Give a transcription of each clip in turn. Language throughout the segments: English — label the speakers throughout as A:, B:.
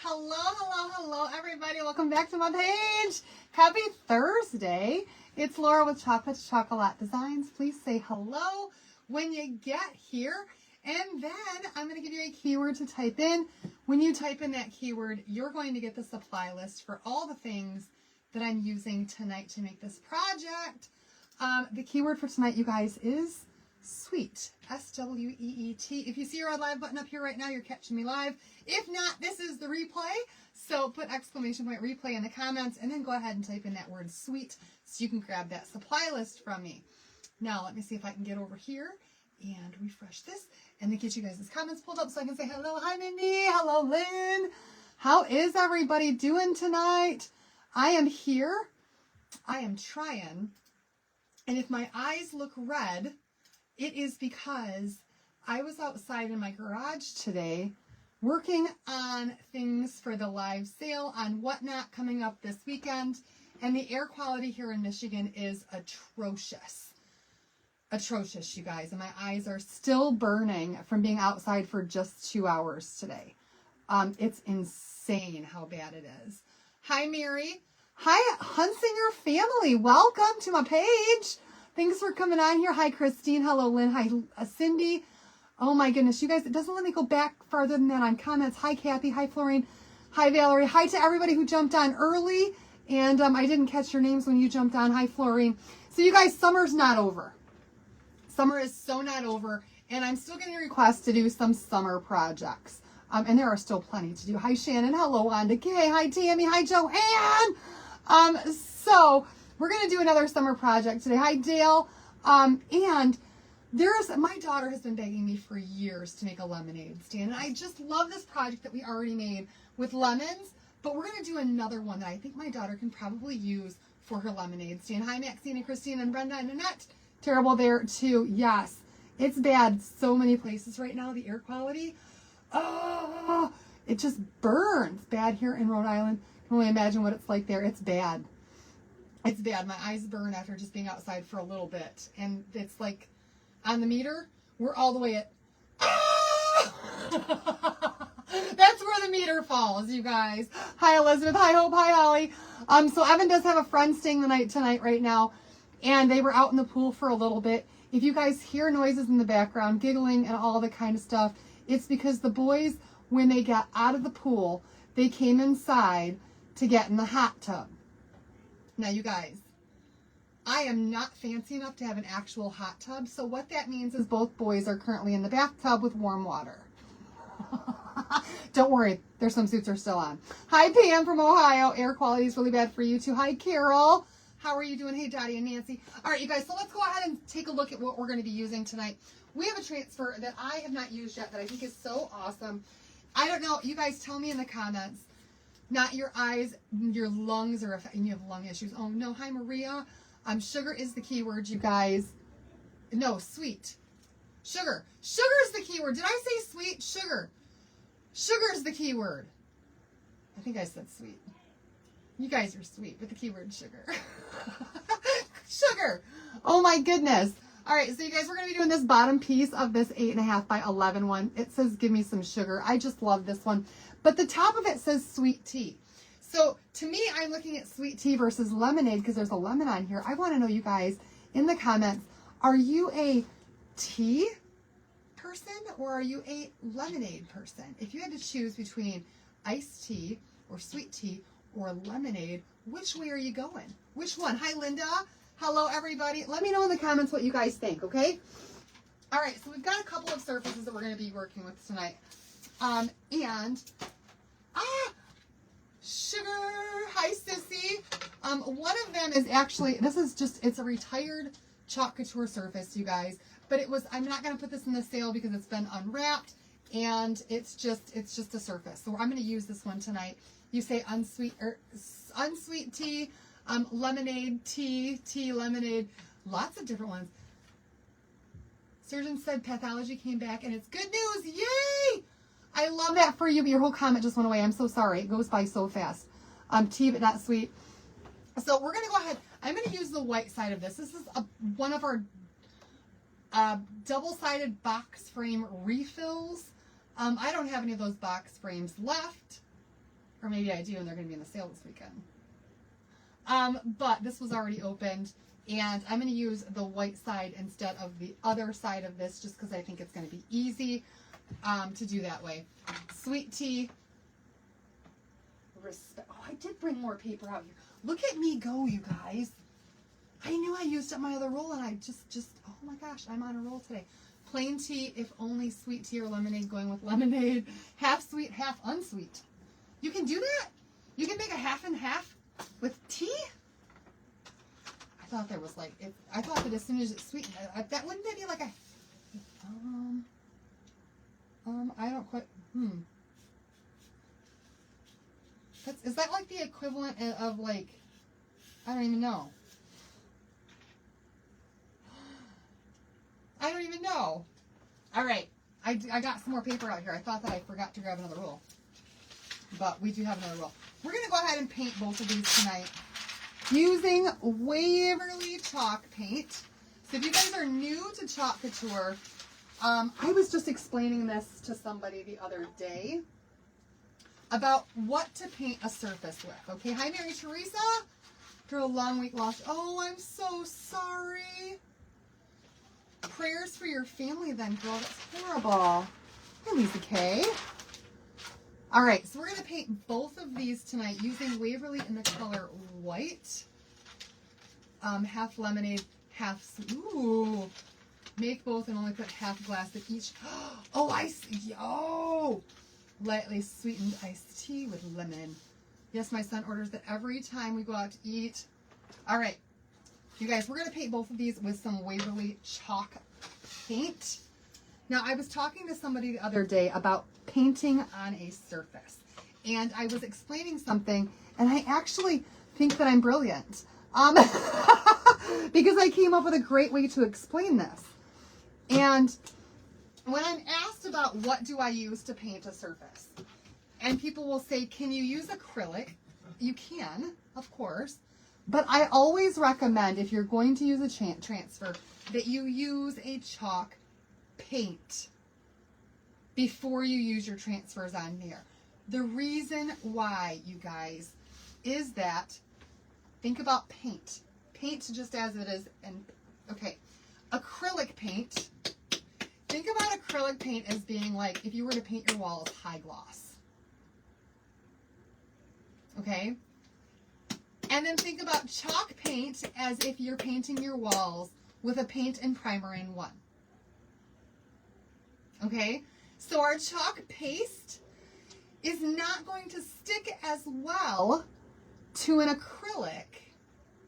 A: Hello, hello, hello, everybody. Welcome back to my page. Happy Thursday. It's Laura with Chocolate to Chocolate Designs. Please say hello when you get here. And then I'm going to give you a keyword to type in. When you type in that keyword, you're going to get the supply list for all the things that I'm using tonight to make this project. The keyword for tonight, you guys, is sweet. S-W-E-E-T. If you see your live button up here right now, you're catching me live. If not, this is the replay. So put exclamation point replay in the comments and then go ahead and type in that word sweet so you can grab that supply list from me. Now, let me see if I can get over here and refresh this and then get you guys' comments pulled up so I can say hello. Hi, Mindy. Hello, Lynn. How is everybody doing tonight? I am here. I am trying. And if my eyes look red, it is because I was outside in my garage today working on things for the live sale on Whatnot coming up this weekend. And the air quality here in Michigan is atrocious. Atrocious, you guys. And my eyes are still burning from being outside for just 2 hours today. It's insane how bad it is. Hi, Mary. Hi, Hunsinger family. Welcome to my page. Thanks for coming on here. Hi, Christine. Hello, Lynn. Hi, Cindy. Oh, my goodness. You guys, it doesn't let me go back farther than that on comments. Hi, Kathy. Hi, Florine. Hi, Valerie. Hi to everybody who jumped on early. And I didn't catch your names when you jumped on. Hi, Florine. So, you guys, summer's not over. Summer is so not over. And I'm still getting requests to do some summer projects. And there are still plenty to do. Hi, Shannon. Hello, Wanda Kay. Hi, Tammy. Hi, Joanne. So we're going to do another summer project today. Hi, Dale. And my daughter has been begging me for years to make a lemonade stand. And I just love this project that we already made with lemons. But we're going to do another one that I think my daughter can probably use for her lemonade stand. Hi, Maxine and Christine and Brenda and Annette. Terrible there, too. Yes, it's bad so many places right now, the air quality. Oh, it just burns. Bad here in Rhode Island. I can only imagine what it's like there. It's bad. It's bad. My eyes burn after just being outside for a little bit. And it's like, on the meter, we're all the way at... That's where the meter falls, you guys. Hi, Elizabeth. Hi, Hope. Hi, Holly. So Evan does have a friend staying the night tonight right now. And they were out in the pool for a little bit. If you guys hear noises in the background, giggling and all that kind of stuff, it's because the boys, when they got out of the pool, they came inside to get in the hot tub. Now, you guys, I am not fancy enough to have an actual hot tub. So what that means is both boys are currently in the bathtub with warm water. Don't worry, their swimsuits are still on. Hi, Pam from Ohio. Air quality is really bad for you too. Hi, Carol. How are you doing? Hey, Dottie and Nancy. All right, you guys, so let's go ahead and take a look at what we're going to be using tonight. We have a transfer that I have not used yet that I think is so awesome. I don't know. You guys tell me in the comments. Not your eyes, your lungs are affected. You have lung issues. Oh, no. Hi, Maria. Sugar is the keyword, you guys. No, sweet. Sugar. Sugar is the keyword. Did I say sweet? Sugar. Sugar is the keyword. I think I said sweet. You guys are sweet with the keyword sugar. Sugar. Oh my goodness. All right, so you guys, we're going to be doing this bottom piece of this 8.5 by 11 one. It says, give me some sugar. I just love this one. But the top of it says sweet tea. So to me, I'm looking at sweet tea versus lemonade because there's a lemon on here. I want to know, you guys, in the comments, are you a tea person or are you a lemonade person? If you had to choose between iced tea or sweet tea or lemonade, which way are you going? Which one? Hi, Linda. Hello, everybody. Let me know in the comments what you guys think, okay? All right, so we've got a couple of surfaces that we're going to be working with tonight. Sugar. Hi, Sissy. One of them is actually, this is just, it's a retired chalk couture surface, you guys. But I'm not going to put this in the sale because it's been unwrapped, and it's just a surface. So I'm going to use this one tonight. You say unsweet tea, lemonade, tea, lemonade, lots of different ones. Surgeon said pathology came back and it's good news. Yay! I love that for you, but your whole comment just went away. I'm so sorry. It goes by so fast. Tea, but not sweet. So we're going to go ahead. I'm going to use the white side of this. This is one of our double-sided box frame refills. I don't have any of those box frames left. Or maybe I do and they're going to be in the sale this weekend. But this was already opened. And I'm going to use the white side instead of the other side of this just because I think it's going to be easy to do that way. Sweet tea. Oh, I did bring more paper out here. Look at me go, you guys. I knew I used up my other roll and I just, oh my gosh, I'm on a roll today. Plain tea, if only sweet tea or lemonade, going with lemonade. Half sweet, half unsweet. You can do that? You can make a half and half with tea? I thought there was like, I thought that as soon as it's sweetened, that wouldn't that be like a, I don't quite, is that like the equivalent of like, I don't even know. I don't even know. All right. I got some more paper out here. I thought that I forgot to grab another roll. But we do have another roll. We're going to go ahead and paint both of these tonight using Waverly chalk paint. So if you guys are new to Chalk Couture, I was just explaining this to somebody the other day about what to paint a surface with. Okay, hi Mary Teresa. After a long week lost. Oh, I'm so sorry. Prayers for your family then, girl. That's horrible. Hi, Lisa K. All right, so we're going to paint both of these tonight using Waverly in the color white. Half lemonade, half sweet. Ooh. Make both and only put half a glass of each. Oh, I see. Oh. Lightly sweetened iced tea with lemon. Yes, my son orders that every time we go out to eat. All right. You guys, we're going to paint both of these with some Waverly chalk paint. Now, I was talking to somebody the other day about painting on a surface. And I was explaining something, and I actually think that I'm brilliant. Because I came up with a great way to explain this. And when I'm asked about what do I use to paint a surface, and people will say, can you use acrylic? You can, of course. But I always recommend, if you're going to use a transfer, that you use a chalk paint before you use your transfers on there. The reason why, you guys, is that, think about paint. Paint just as it is, and okay, acrylic paint. Think about acrylic paint as being like if you were to paint your walls high gloss. Okay? And then think about chalk paint as if you're painting your walls with a paint and primer in one. Okay? So our chalk paste is not going to stick as well to an acrylic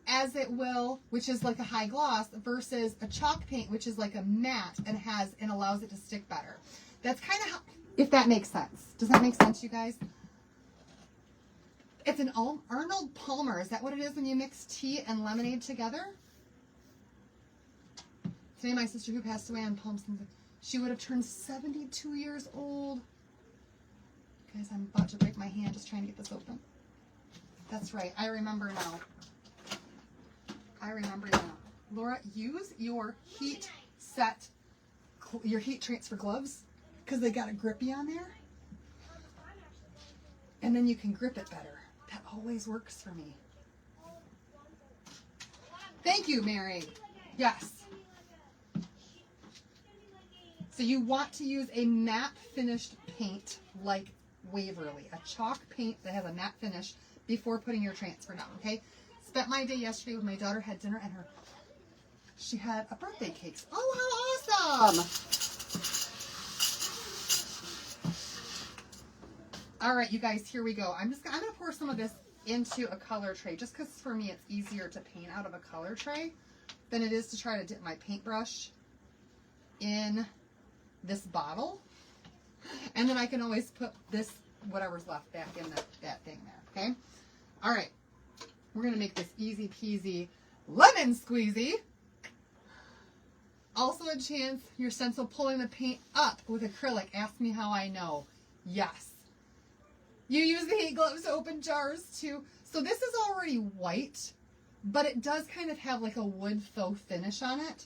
A: as it will, which is like a high gloss, versus a chalk paint, which is like a matte and allows it to stick better. That's kind of how, if that makes sense. Does that make sense, you guys? It's an Arnold Palmer. Is that what it is when you mix tea and lemonade together? Today, my sister who passed away on Palm Sunday, she would have turned 72 years old. Guys, I'm about to break my hand just trying to get this open. That's right. I remember now. I remember now. Laura, use your heat transfer gloves because they got a grippy on there. And then you can grip it better. That always works for me. Thank you, Mary. Yes. So you want to use a matte finished paint like Waverly, a chalk paint that has a matte finish before putting your transfer down, okay? Spent my day yesterday with my daughter, had dinner, and she had a birthday cake. Oh, how awesome! All right, you guys, here we go. I'm gonna pour some of this into a color tray, just because for me it's easier to paint out of a color tray than it is to try to dip my paintbrush in this bottle. And then I can always put this, whatever's left, back in that thing there, okay? All right, we're gonna make this easy peasy lemon squeezy. Also a chance your stencil pulling the paint up with acrylic. Ask me how I know. Yes. You use the heat gloves to open jars too. So this is already white, but it does kind of have like a wood faux finish on it.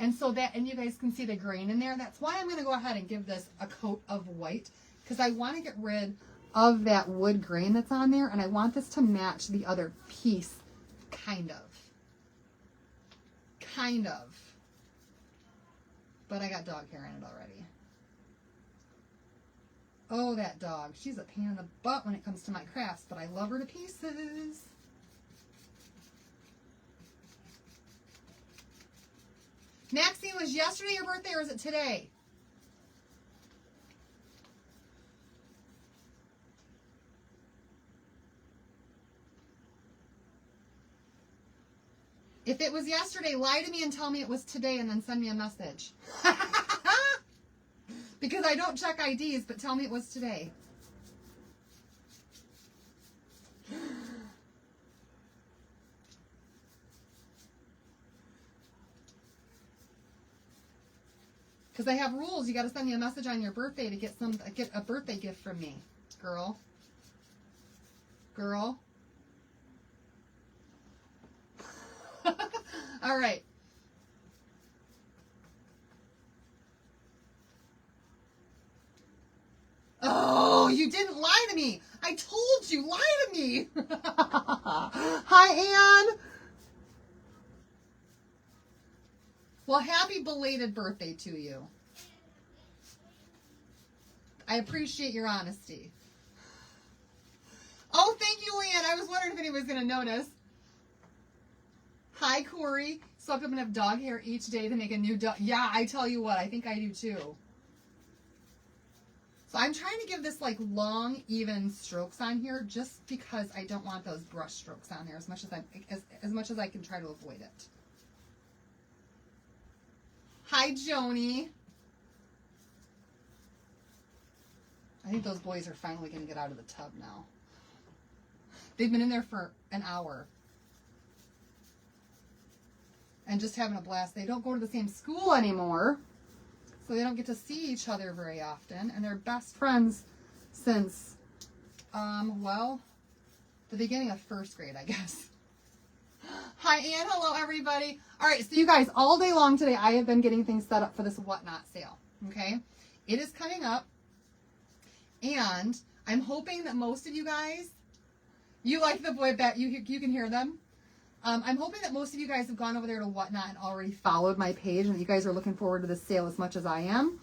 A: And so that, and you guys can see the grain in there. That's why I'm going to go ahead and give this a coat of white, because I want to get rid of that wood grain that's on there, and I want this to match the other piece, kind of. But I got dog hair in it already. Oh, that dog. She's a pain in the butt when it comes to my crafts, but I love her to pieces. Maxine, was yesterday your birthday or is it today? If it was yesterday, lie to me and tell me it was today and then send me a message. Because I don't check IDs, but tell me it was today. Because I have rules. You got to send me a message on your birthday to get a birthday gift from me, girl. Girl. All right. Oh, you didn't lie to me. I told you, lie to me. Hi, Anne. Well, happy belated birthday to you. I appreciate your honesty. Oh, thank you, Leanne. I was wondering if anyone was going to notice. Hi, Corey. So I'm going to have dog hair each day to make a new dog. Yeah, I tell you what, I think I do too. So I'm trying to give this like long, even strokes on here just because I don't want those brush strokes on there as much as I can try to avoid it. Hi, Joni. I think those boys are finally going to get out of the tub now. They've been in there for an hour. And just having a blast. They don't go to the same school anymore. So they don't get to see each other very often. And they're best friends since, well, the beginning of first grade, I guess. Hi, Ann. Hello, everybody. All right, so you guys, all day long today, I have been getting things set up for this Whatnot sale, okay? It is coming up, and I'm hoping that most of you guys, you like the boy bet, you can hear them. I'm hoping that most of you guys have gone over there to Whatnot and already followed my page, and that you guys are looking forward to this sale as much as I am.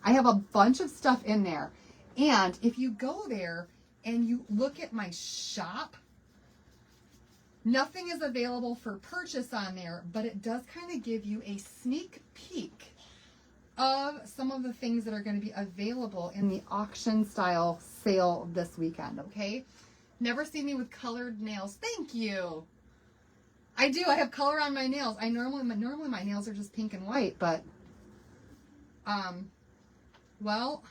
A: I have a bunch of stuff in there, and if you go there and you look at my shop, nothing is available for purchase on there, but it does kind of give you a sneak peek of some of the things that are going to be available in the auction style sale this weekend, okay? Never seen me with colored nails. Thank you. I do. I have color on my nails. Normally my nails are just pink and white, but well,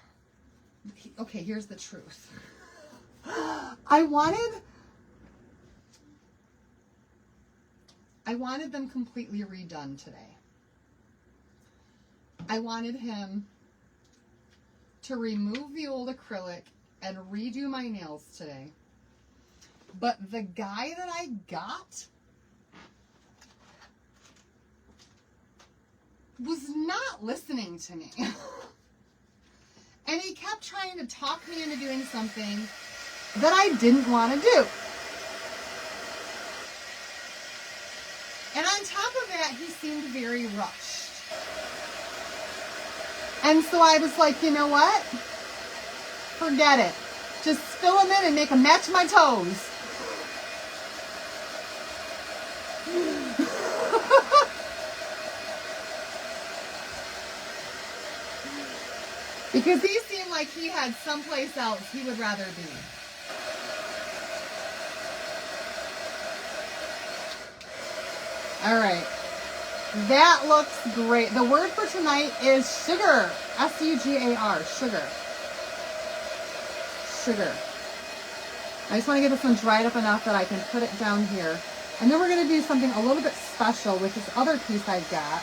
A: okay, here's the truth. I wanted them completely redone today. I wanted him to remove the old acrylic and redo my nails today. But the guy that I got was not listening to me. And he kept trying to talk me into doing something that I didn't want to do. And on top of that, he seemed very rushed. And so I was like, you know what? Forget it. Just fill them in and make them match my toes. Because he seemed like he had someplace else he would rather be. All right. That looks great. The word for tonight is sugar. S-U-G-A-R. Sugar. Sugar. I just want to get this one dried up enough that I can put it down here. And then we're going to do something a little bit special with this other piece I've got.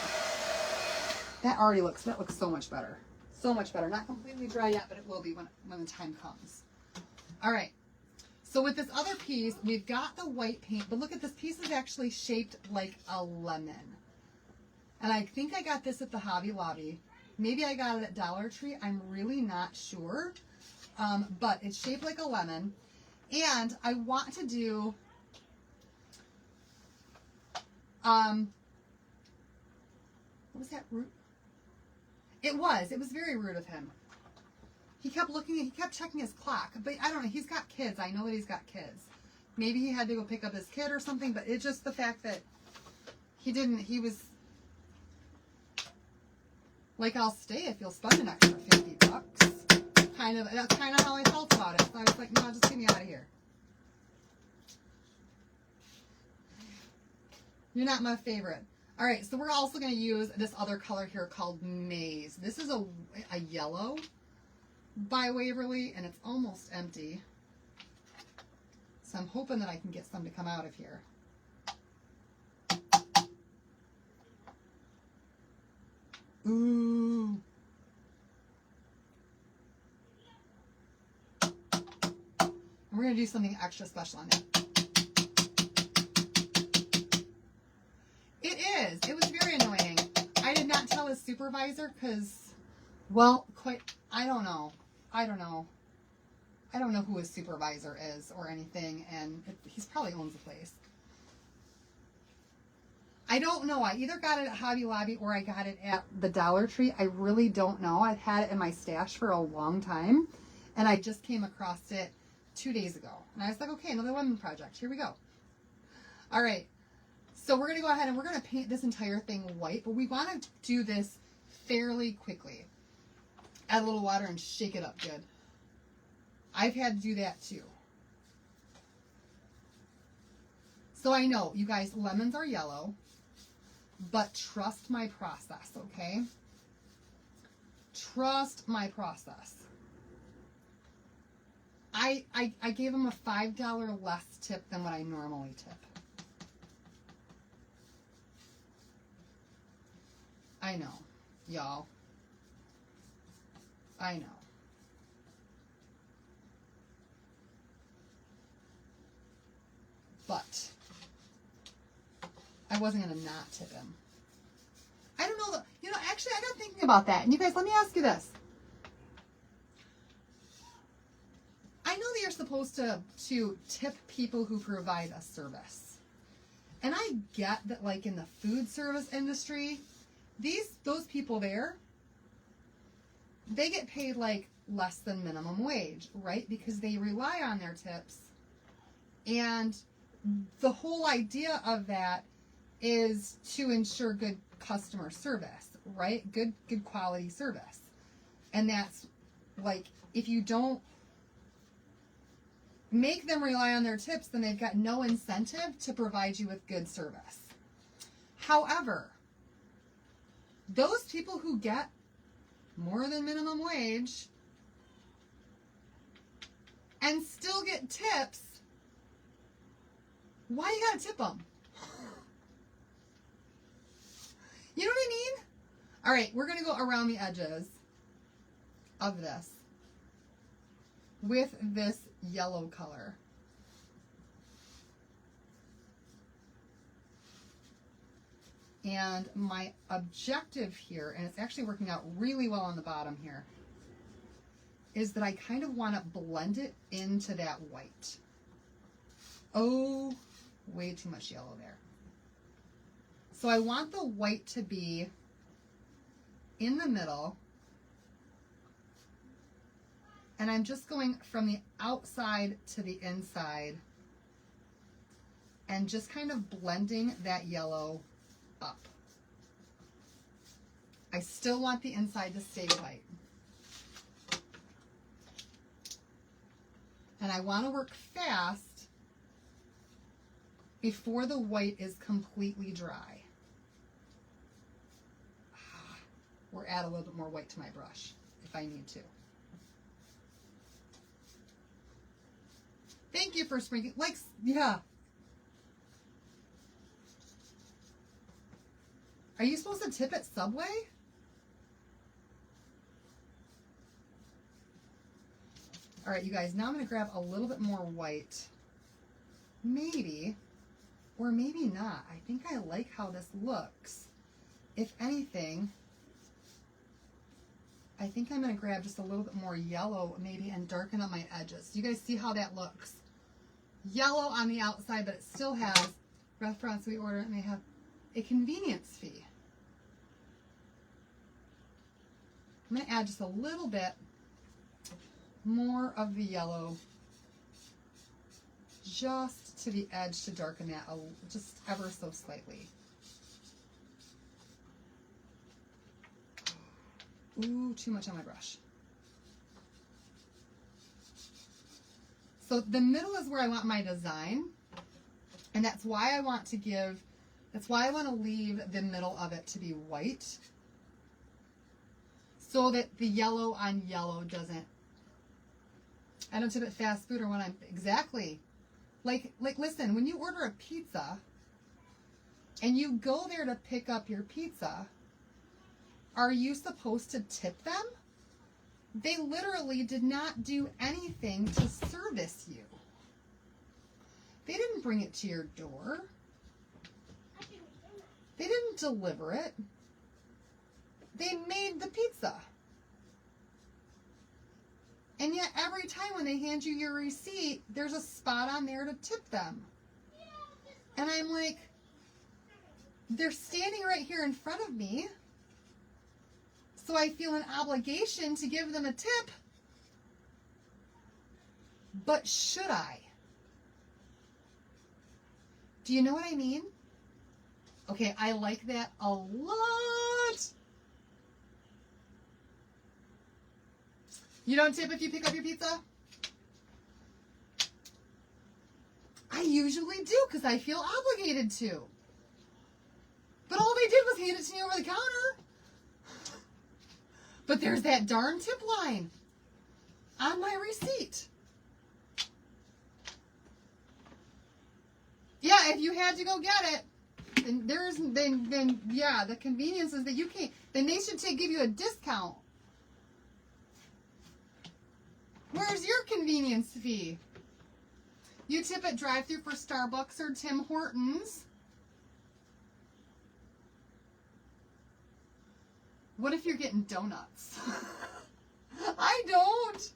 A: That looks so much better. So much better. Not completely dry yet, but it will be when the time comes. All right. So with this other piece, we've got the white paint, but look at this piece is actually shaped like a lemon. And I think I got this at the Hobby Lobby. Maybe I got it at Dollar Tree. I'm really not sure. but it's shaped like a lemon. And I want to do, what was that rude? It was very rude of him. He kept he kept checking his clock, but I don't know, he's got kids. I know that he's got kids. Maybe he had to go pick up his kid or something, but it's just the fact that he was like, I'll stay if you'll spend an extra $50. That's kind of how I felt about it. So I was like, no, just get me out of here. You're not my favorite. All right, so we're also going to use this other color here called Maize. This is a yellow by Waverly, and it's almost empty. So I'm hoping that I can get some to come out of here. Ooh. And we're going to do something extra special on it. It is. It was very annoying. I did not tell his supervisor because, well, I don't know. I don't know who his supervisor is or anything, and he's probably owns the place. I don't know. I either got it at Hobby Lobby or I got it at the Dollar Tree. I really don't know. I've had it in my stash for a long time, and I just came across it 2 days ago. And I was like, okay, another lemon project. Here we go. All right. So we're going to go ahead and we're going to paint this entire thing white, but we want to do this fairly quickly. Add a little water and shake it up good. I've had to do that too. So I know, you guys, lemons are yellow, but trust my process, okay? Trust my process. I gave him a $5 less tip than what I normally tip. I know, y'all. I know. But I wasn't going to not tip him. I don't know. Actually, I got thinking about that. And you guys, let me ask you this. I know that you're supposed to tip people who provide a service. And I get that, like, in the food service industry, those people there, they get paid like less than minimum wage, right? Because they rely on their tips. And the whole idea of that is to ensure good customer service, right? Good quality service. And that's like, if you don't make them rely on their tips, then they've got no incentive to provide you with good service. However, those people who get more than minimum wage and still get tips, why you gotta tip them? You know what I mean? All right, we're gonna go around the edges of this with this yellow color. And my objective here, and it's actually working out really well on the bottom here, is that I kind of want to blend it into that white. Oh, way too much yellow there. So I want the white to be in the middle. And I'm just going from the outside to the inside and just kind of blending that yellow up. I still want the inside to stay white. And I want to work fast before the white is completely dry. Or add a little bit more white to my brush if I need to. Thank you for sprinkling. Like, yeah. Are you supposed to tip at Subway? All right, you guys, now I'm going to grab a little bit more white. Maybe, or maybe not. I think I like how this looks. If anything, I think I'm going to grab just a little bit more yellow maybe and darken up my edges. You guys see how that looks? Yellow on the outside, but it still has, restaurants we order it may have a convenience fee. I'm going to add just a little bit more of the yellow just to the edge to darken that just ever so slightly. Ooh, too much on my brush. So the middle is where I want my design, and that's why I want to leave the middle of it to be white, so that the yellow on yellow doesn't, I don't tip it fast food or when I'm, exactly. Like listen, when you order a pizza and you go there to pick up your pizza, are you supposed to tip them? They literally did not do anything to service you. They didn't bring it to your door. They didn't deliver it. They made the pizza. And yet every time when they hand you your receipt, there's a spot on there to tip them. And I'm like, they're standing right here in front of me, so I feel an obligation to give them a tip. But should I? Do you know what I mean? Okay, I like that a lot. You don't tip if you pick up your pizza? I usually do because I feel obligated to. But all they did was hand it to me over the counter. But there's that darn tip line on my receipt. Yeah, if you had to go get it, then yeah, the convenience is that you can't, then they should give you a discount. Where's your convenience fee? You tip at drive-thru for Starbucks or Tim Hortons. What if you're getting donuts? I don't.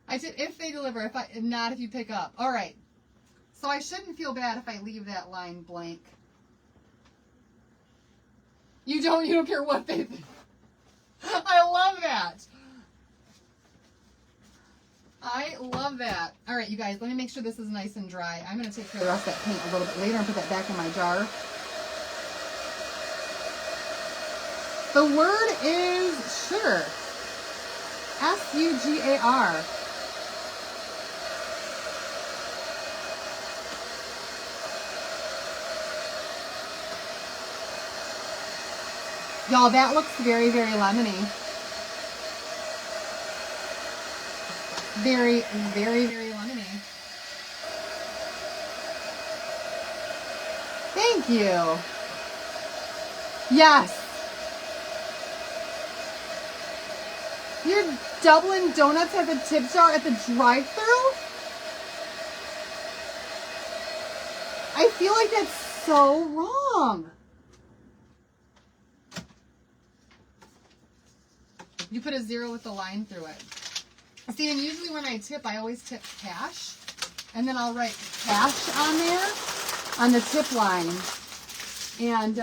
A: I said if they deliver, not if you pick up. All right. So I shouldn't feel bad if I leave that line blank. You don't care what they think. I love that. I love that. All right, you guys, let me make sure this is nice and dry. I'm going to take care of the rest of that paint a little bit later and put that back in my jar. The word is sugar. S-U-G-A-R. Y'all, that looks very, very lemony. Very, very, very lemony. Thank you. Yes. You're doubling donuts at the tip jar at the drive-thru? I feel like that's so wrong. You put a 0 with the line through it. See, and usually when I tip, I always tip cash. And then I'll write cash on there, on the tip line. And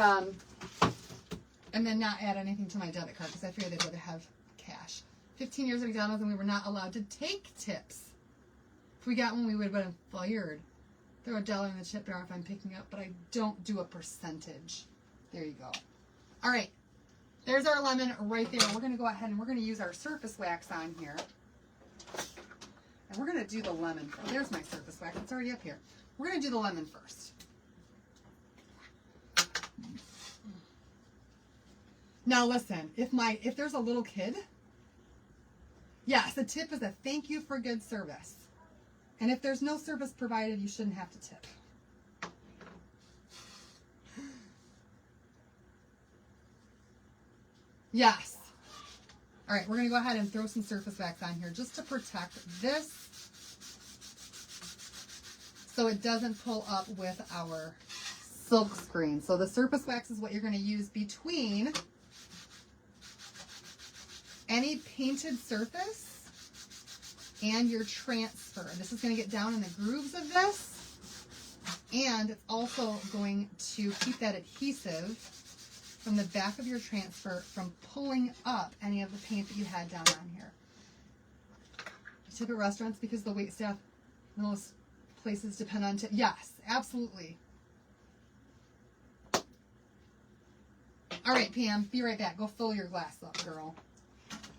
A: then not add anything to my debit card, because I figured they'd rather have cash. 15 years at McDonald's and we were not allowed to take tips. If we got one, we would have been fired. Throw $1 in the tip jar if I'm picking up, but I don't do a percentage. There you go. All right. There's our lemon right there. We're going to go ahead and we're going to use our surface wax on here. And we're going to do the lemon. Oh, there's my surface wax. It's already up here. We're going to do the lemon first. Now listen, if there's a little kid, yes, a tip is a thank you for good service. And if there's no service provided, you shouldn't have to tip. Yes. All right, we're going to go ahead and throw some surface wax on here just to protect this so it doesn't pull up with our silk screen. So the surface wax is what you're going to use between any painted surface and your transfer. This is going to get down in the grooves of this, and it's also going to keep that adhesive from the back of your transfer from pulling up any of the paint that you had down on here. You tip at restaurants because the wait staff in most places depend on tip. Yes, absolutely. All right, Pam, be right back. Go fill your glass up, girl.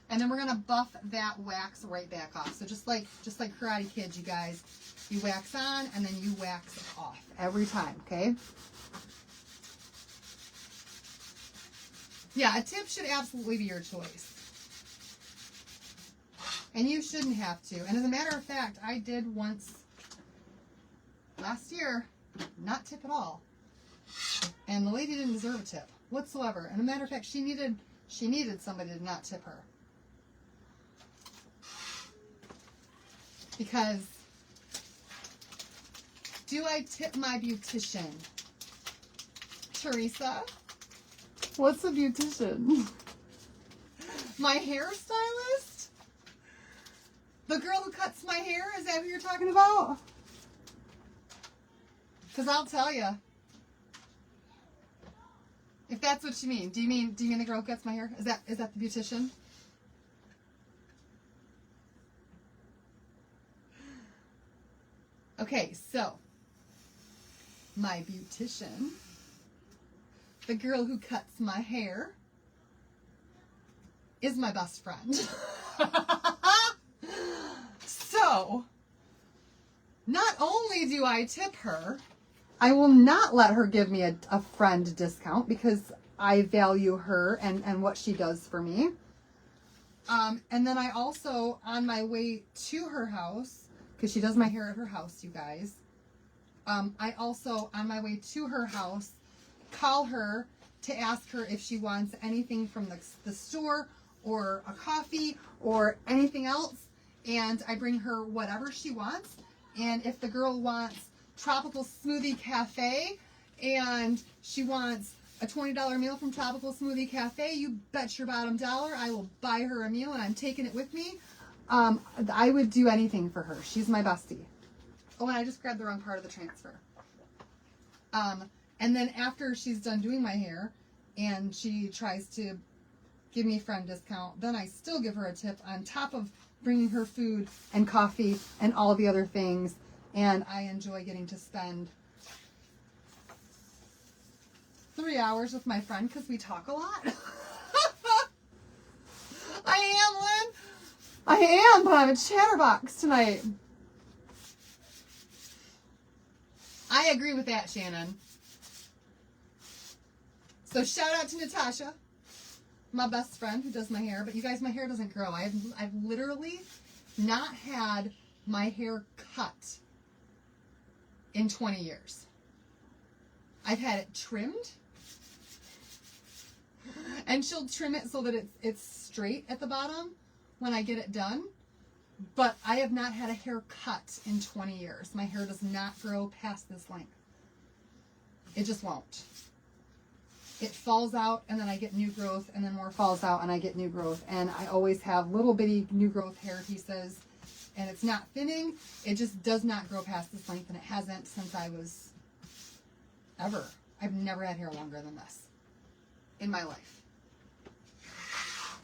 A: And then we're gonna buff that wax right back off. So just like Karate Kid, you guys, you wax on and then you wax off every time, okay? Yeah, a tip should absolutely be your choice. And you shouldn't have to. And as a matter of fact, I did once last year not tip at all. And the lady didn't deserve a tip whatsoever. And as a matter of fact, she needed somebody to not tip her. Because, do I tip my beautician? Teresa? What's a beautician? My hairstylist? The girl who cuts my hair? Is that who you're talking about? Because I'll tell you. If that's what you mean. Do you mean the girl who cuts my hair? Is that the beautician? Okay, so my beautician, the girl who cuts my hair, is my best friend. So, not only do I tip her, I will not let her give me a friend discount because I value her and what she does for me. And then I also, on my way to her house, because she does my hair at her house, you guys, I also, on my way to her house, call her to ask her if she wants anything from the store or a coffee or anything else. And I bring her whatever she wants. And if the girl wants Tropical Smoothie Cafe and she wants a $20 meal from Tropical Smoothie Cafe, you bet your bottom dollar I will buy her a meal and I'm taking it with me. I would do anything for her. She's my bestie. Oh, and I just grabbed the wrong part of the transfer. And then after she's done doing my hair and she tries to give me friend discount, then I still give her a tip on top of bringing her food and coffee and all the other things. And I enjoy getting to spend 3 hours with my friend because we talk a lot. I am, Lynn. I am, but I'm a chatterbox tonight. I agree with that, Shannon. So shout out to Natasha, my best friend who does my hair. But you guys, my hair doesn't grow. I've literally not had my hair cut in 20 years. I've had it trimmed. And she'll trim it so that it's straight at the bottom when I get it done. But I have not had a hair cut in 20 years. My hair does not grow past this length. It just won't. It falls out and then I get new growth and then more falls out and I get new growth. And I always have little bitty new growth hair pieces and it's not thinning. It just does not grow past this length and it hasn't since I was ever. I've never had hair longer than this in my life.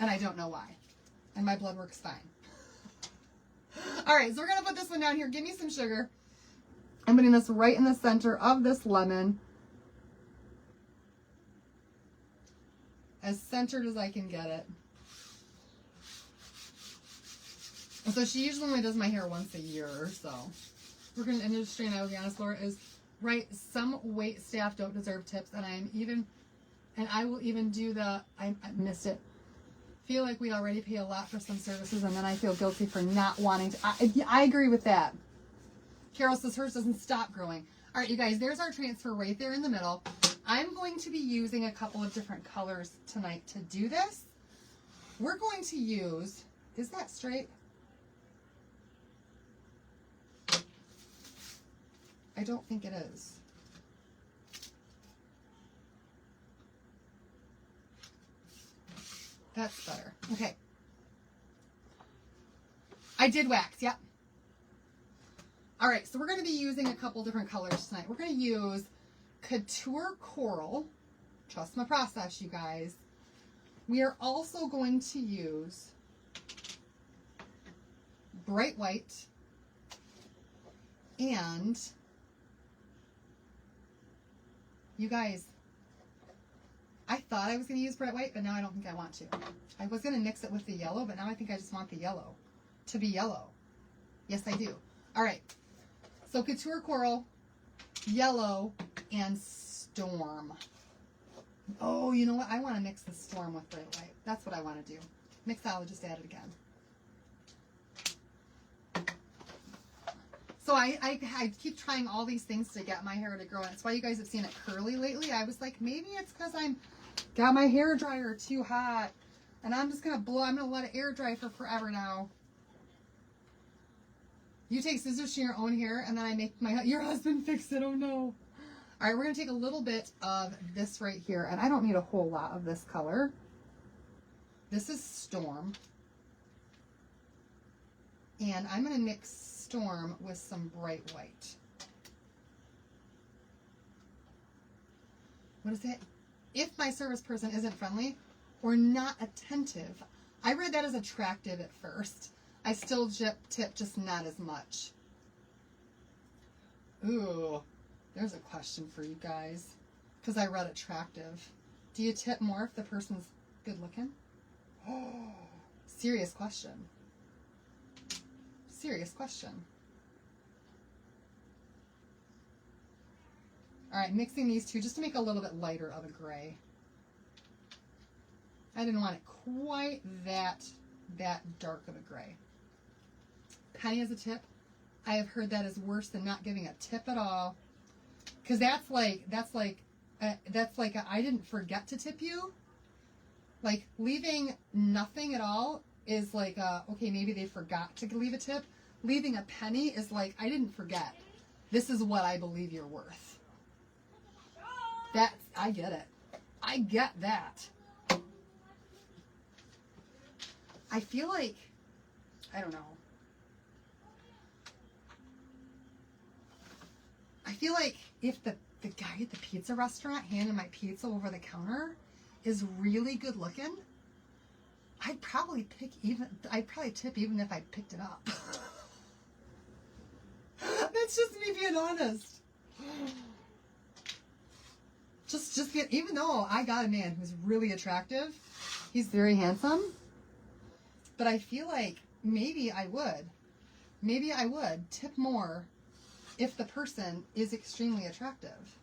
A: And I don't know why. And my blood work's fine. All right, so we're going to put this one down here. Give me some sugar. I'm putting this right in the center of this lemon. As centered as I can get it. And so she usually only does my hair once a year or so. We're going to, industry, and I will be honest, Laura, is right. Some wait staff don't deserve tips, and I will even do I missed it. Feel like we already pay a lot for some services, and then I feel guilty for not wanting to. I agree with that. Carol says hers doesn't stop growing. All right, you guys, there's our transfer right there in the middle. I'm going to be using a couple of different colors tonight to do this. We're going to use, is that straight? I don't think it is. That's better. Okay. I did wax, yep. All right, so we're going to be using a couple different colors tonight. We're going to use Couture Coral. Trust my process, you guys. We are also going to use Bright White and, you guys, I thought I was going to use Bright White, but now I don't think I want to. I was going to mix it with the yellow, but now I think I just want the yellow to be yellow. Yes, I do. All right. So Couture Coral, Yellow, and Storm. Oh, you know what? I want to mix the Storm with Bright White. That's what I want to do. Mixologist add it again. So I keep trying all these things to get my hair to grow. And that's why you guys have seen it curly lately. I was like, maybe it's because I'm got my hair dryer too hot. And I'm just going to blow. I'm going to let it air dry for forever now. You take scissors to your own hair, and then I make your husband fix it. Oh, no. All right, we're going to take a little bit of this right here, and I don't need a whole lot of this color. This is Storm. And I'm going to mix Storm with some Bright White. What is it? If my service person isn't friendly or not attentive, I read that as attractive at first. I still tip, just not as much. Ooh, there's a question for you guys. Because I read attractive. Do you tip more if the person's good looking? Oh, serious question. Serious question. All right, mixing these two just to make a little bit lighter of a gray. I didn't want it quite that dark of a gray. Penny as a tip. I have heard that is worse than not giving a tip at all. Because that's like I didn't forget to tip you. Like leaving nothing at all is like okay, maybe they forgot to leave a tip. Leaving a penny is like, I didn't forget. This is what I believe you're worth. I get it. I get that. I feel like, I don't know. I feel like if the guy at the pizza restaurant handing my pizza over the counter is really good looking, I'd probably tip even if I picked it up. That's just me being honest. Even though I got a man who's really attractive, he's very handsome, but I feel like maybe I would tip more if the person is extremely attractive.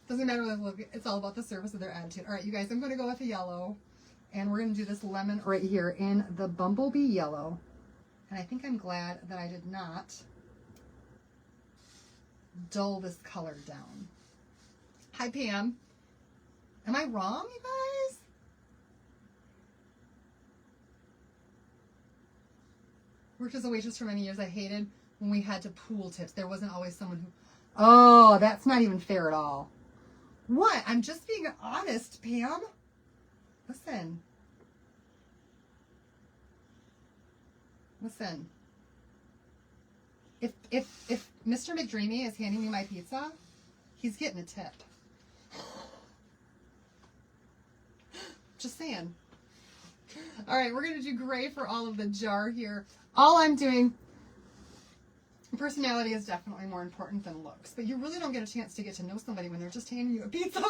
A: Doesn't matter what they look, it's all about the service of their attitude. All right, you guys, I'm going to go with a yellow, and we're going to do this lemon right here in the Bumblebee Yellow. And I think I'm glad that I did not dull this color down. Hi, Pam. Am I wrong, you guys? Worked as a waitress for many years. I hated when we had to pool tips. There wasn't always someone who... Oh, that's not even fair at all. What? I'm just being honest, Pam. Listen. If Mr. McDreamy is handing me my pizza, he's getting a tip. Just saying. All right, we're going to do gray for all of the jar here. All I'm doing, personality is definitely more important than looks, but you really don't get a chance to get to know somebody when they're just handing you a pizza.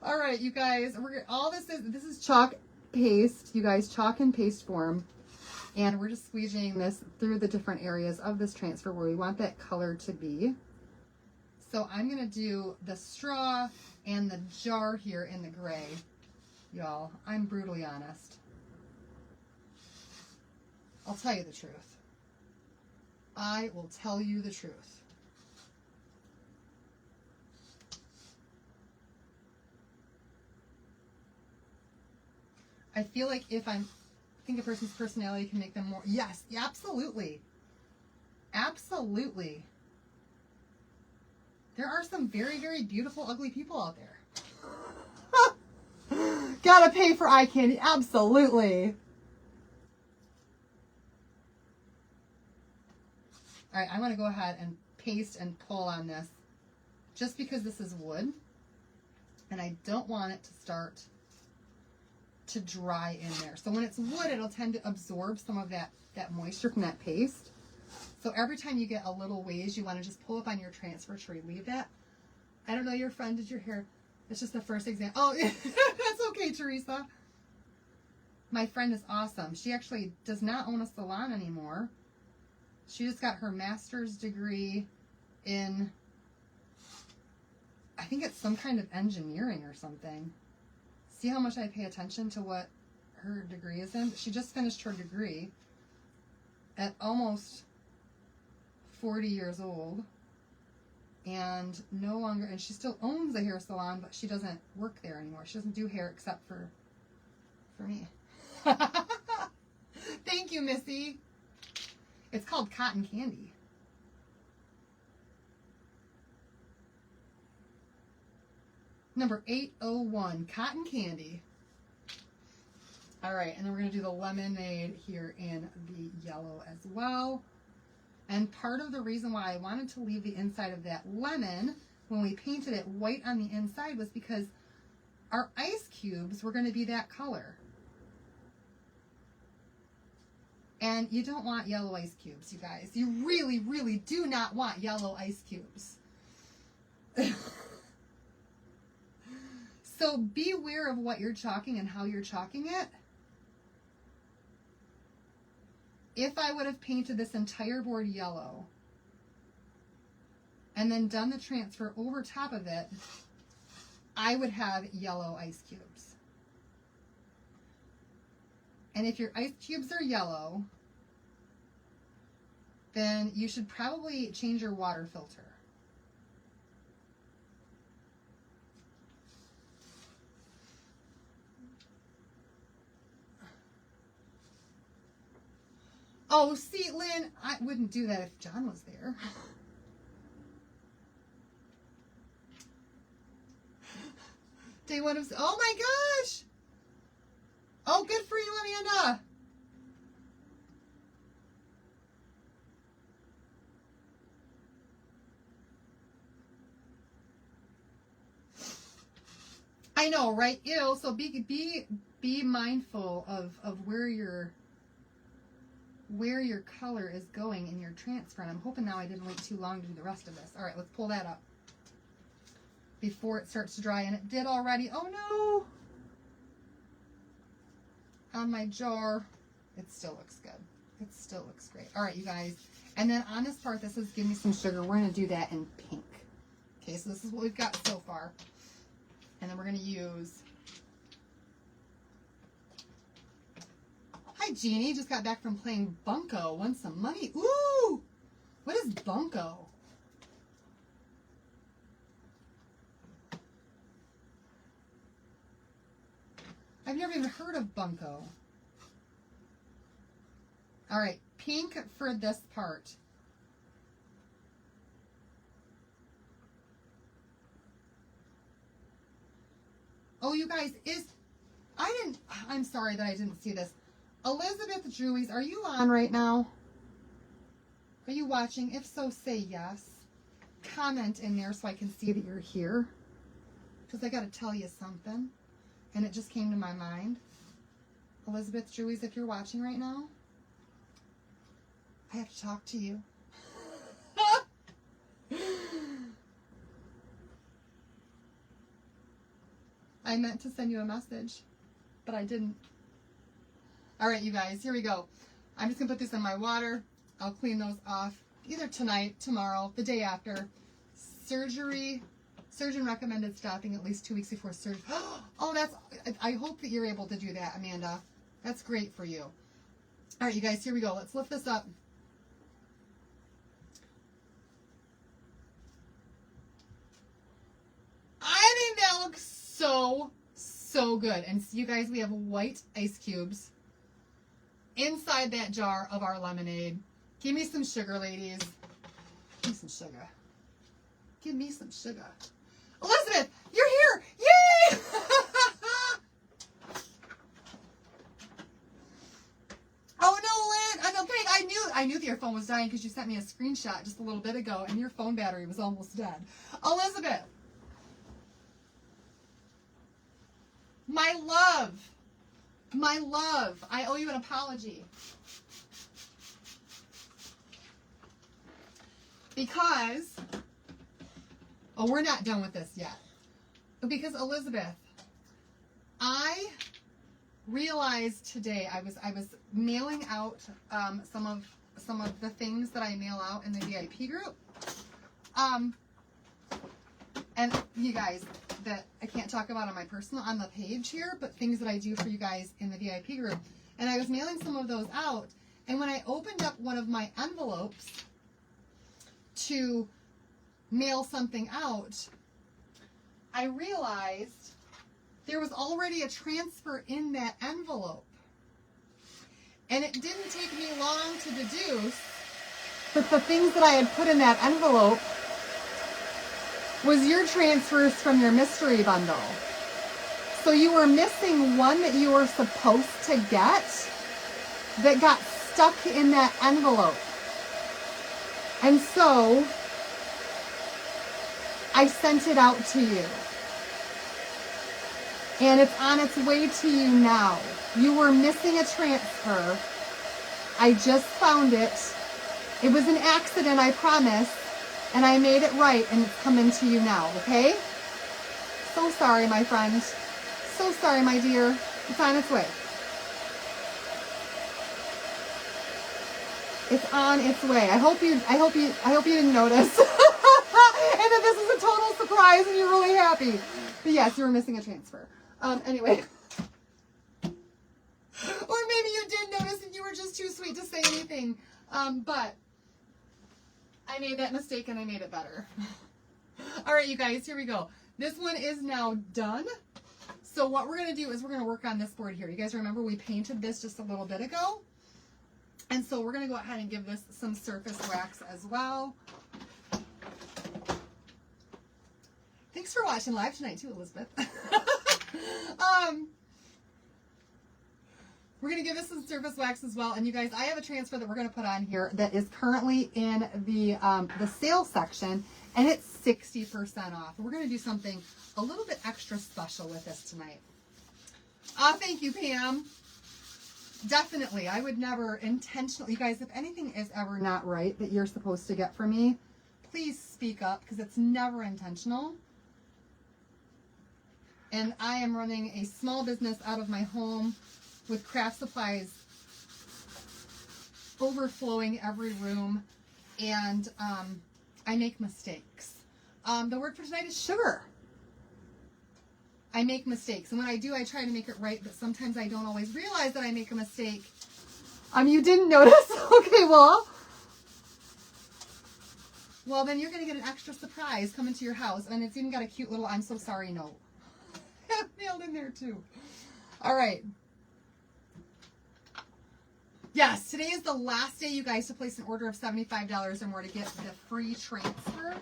A: All right, you guys, this is chalk paste, you guys, chalk and paste form, and we're just squeezing this through the different areas of this transfer where we want that color to be. So I'm going to do the straw and the jar here in the gray. Y'all, I'm brutally honest. I'll tell you the truth. I will tell you the truth. I feel like I think a person's personality can make them more, yes, absolutely. Absolutely. There are some very, very beautiful, ugly people out there. Gotta pay for eye candy. Absolutely. All right, I'm going to go ahead and paste and pull on this just because this is wood. And I don't want it to start to dry in there. So when it's wood, it'll tend to absorb some of that moisture from that paste. So every time you get a little ways, you want to just pull up on your transfer to relieve that. I don't know, your friend did your hair. It's just the first example. Oh, that's okay, Teresa. My friend is awesome. She actually does not own a salon anymore. She just got her master's degree in, I think it's some kind of engineering or something. See how much I pay attention to what her degree is in? She just finished her degree at almost 40 years old. And no longer, and she still owns a hair salon, but she doesn't work there anymore. She doesn't do hair except for me. Thank you, Missy. It's called cotton candy. Number 801, cotton candy. All right, and then we're going to do the lemonade here in the yellow as well. And part of the reason why I wanted to leave the inside of that lemon when we painted it white on the inside was because our ice cubes were going to be that color. And you don't want yellow ice cubes, you guys. You really, really do not want yellow ice cubes. So be aware of what you're chalking and how you're chalking it. If I would have painted this entire board yellow and then done the transfer over top of it, I would have yellow ice cubes. And if your ice cubes are yellow, then you should probably change your water filter. Oh, see, Lynn, I wouldn't do that if John was there. Day one of, oh my gosh. Oh, good for you, Amanda. I know, right? Ew, so be mindful of where your color is going in your transfer. And I'm hoping now I didn't wait too long to do the rest of this. All right, let's pull that up before it starts to dry. And it did already. Oh no! On my jar. It still looks good. It still looks great. All right, you guys. And then on this part, this is give me some sugar. We're going to do that in pink. Okay, so this is what we've got so far. And then we're going to use... Hi, Jeannie. Just got back from playing Bunko. Won some money. Ooh! What is Bunko? I've never even heard of Bunko. All right, pink for this part. Oh, you guys, I'm sorry that I didn't see this. Elizabeth Drewies, are you on right now? Are you watching? If so, say yes. Comment in there so I can see that you're here. Because I got to tell you something. And it just came to my mind. Elizabeth Drewies, if you're watching right now, I have to talk to you. I meant to send you a message, but I didn't. All right, you guys, here we go. I'm just going to put this in my water. I'll clean those off either tonight, tomorrow, the day after. Surgeon recommended stopping at least 2 weeks before surgery. Oh, I hope that you're able to do that, Amanda. That's great for you. All right, you guys, here we go. Let's lift this up. I think that looks so good. And you guys, we have white ice cubes inside that jar of our lemonade. Give me some sugar, ladies. Give me some sugar. Give me some sugar. Elizabeth, you're here. Yay! Oh no, Lynn. No, Peg, I knew that your phone was dying because you sent me a screenshot just a little bit ago and your phone battery was almost dead. Elizabeth. My love, I owe you an apology. Because, oh, we're not done with this yet. Because Elizabeth, I realized today I was mailing out some of the things that I mail out in the VIP group. And you guys, that I can't talk about on my personal, on the page here, but things that I do for you guys in the VIP group. And I was mailing some of those out. And when I opened up one of my envelopes to mail something out, I realized there was already a transfer in that envelope. And it didn't take me long to deduce that the things that I had put in that envelope was your transfers from your mystery bundle. So you were missing one that you were supposed to get that got stuck in that envelope. And so I sent it out to you. And it's on its way to you now. You were missing a transfer. I just found it. It was an accident, I promise. And I made it right, and it's coming to you now, okay? So sorry, my friend. So sorry, my dear. It's on its way. It's on its way. I hope you didn't notice. And that this is a total surprise and you're really happy. But yes, you were missing a transfer. Anyway. Or maybe you did notice and you were just too sweet to say anything. But I made that mistake and I made it better. All right, you guys, here we go. This one is now done. So what we're going to do is we're going to work on this board here. You guys remember we painted this just a little bit ago? And so we're going to go ahead and give this some surface wax as well. Thanks for watching live tonight too, Elizabeth. We're going to give this some surface wax as well. And you guys, I have a transfer that we're going to put on here that is currently in the sale section, and it's 60% off. We're going to do something a little bit extra special with this tonight. Thank you, Pam. Definitely. I would never intentionally, you guys, if anything is ever not right that you're supposed to get from me, please speak up because it's never intentional. And I am running a small business out of my home with craft supplies overflowing every room, and I make mistakes. The word for tonight is sugar. I make mistakes, and when I do, I try to make it right, but sometimes I don't always realize that I make a mistake. You didn't notice? Okay, well, then you're going to get an extra surprise coming to your house, and it's even got a cute little I'm so sorry note nailed in there too. All right. Yes, today is the last day, you guys, to place an order of $75 or more to get the free transfer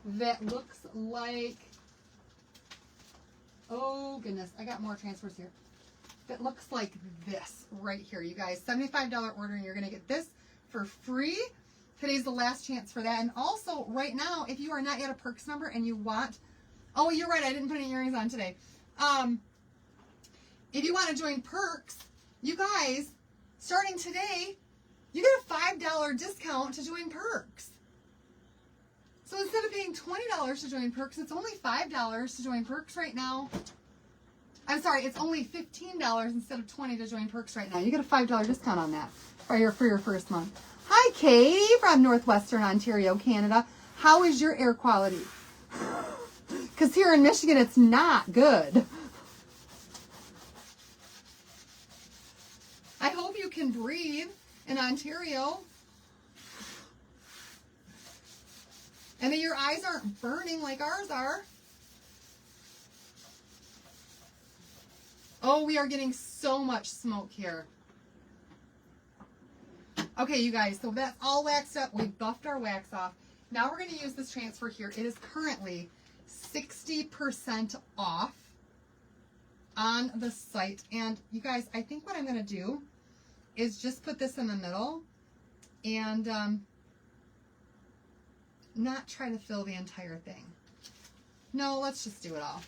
A: that looks like, oh goodness, I got more transfers here. That looks like this right here, you guys. $75 order and you're going to get this for free. Today's the last chance for that. And also, right now, if you are not yet a Perks member and you want, oh, you're right, I didn't put any earrings on today. If you want to join Perks, you guys, starting today, you get a $5 discount to join Perks. So instead of paying $20 to join Perks, it's only $5 to join Perks right now. I'm sorry, it's only $15 instead of $20 to join Perks right now. You get a $5 discount on that for your first month. Hi, Katie from Northwestern Ontario, Canada. How is your air quality? Because here in Michigan, it's not good. I hope you can breathe in Ontario. And that your eyes aren't burning like ours are. Oh, we are getting so much smoke here. Okay, you guys, so that's all waxed up. We buffed our wax off. Now we're going to use this transfer here. It is currently 60% off on the site. And you guys, I think what I'm going to do is just put this in the middle and not try to fill the entire thing. No, let's just do it all.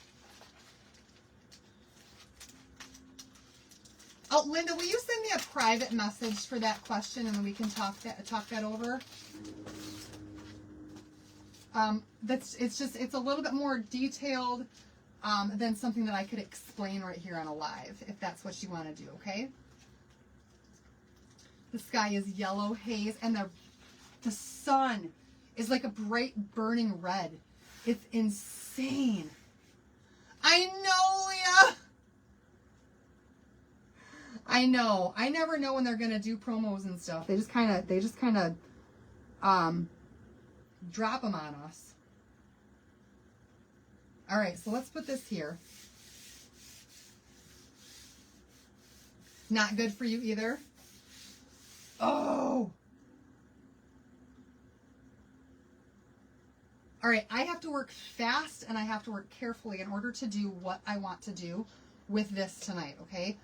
A: Oh, Linda, will you send me a private message for that question and then we can talk that over? It's a little bit more detailed than something that I could explain right here on a live, if that's what you want to do, okay? The sky is yellow haze, and the sun is like a bright burning red. It's insane. I know, Leah. I know. I never know when they're gonna do promos and stuff. They just kind of drop them on us. All right, so let's put this here. Not good for you either. Oh. All right, I have to work fast and I have to work carefully in order to do what I want to do with this tonight, okay?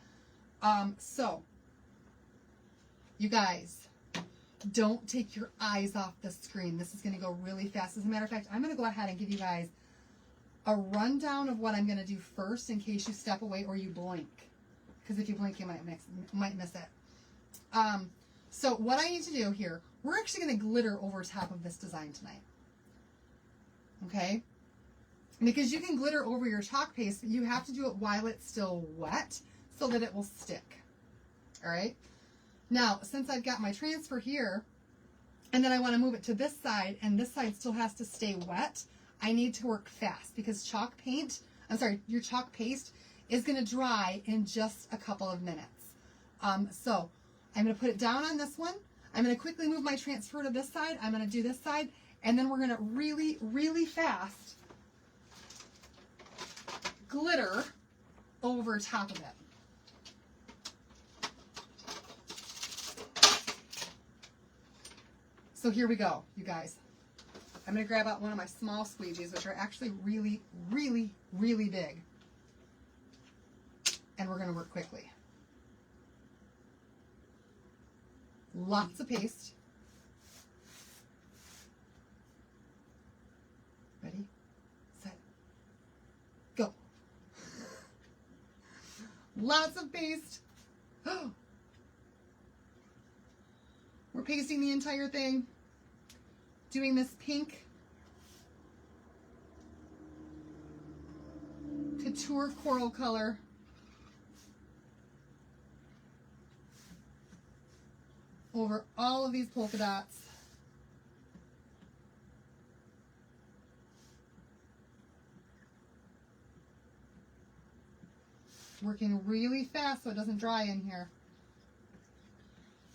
A: So, you guys, don't take your eyes off the screen. This is going to go really fast. As a matter of fact, I'm going to go ahead and give you guys a rundown of what I'm going to do first in case you step away or you blink. Because if you blink, you might miss it. So what I need to do here, we're actually going to glitter over top of this design tonight. Okay? Because you can glitter over your chalk paste, but you have to do it while it's still wet so that it will stick. All right? Now, since I've got my transfer here, and then I want to move it to this side, and this side still has to stay wet, I need to work fast because your chalk paste is going to dry in just a couple of minutes. So I'm going to put it down on this one. I'm going to quickly move my transfer to this side. I'm going to do this side, and then we're going to really, really fast glitter over top of it. So here we go, you guys. I'm going to grab out one of my small squeegees, which are actually really, really, really big. And we're going to work quickly. Lots of paste. Ready, set, go. Lots of paste. We're pasting the entire thing. Doing this pink couture coral color. Over all of these polka dots. Working really fast so it doesn't dry in here.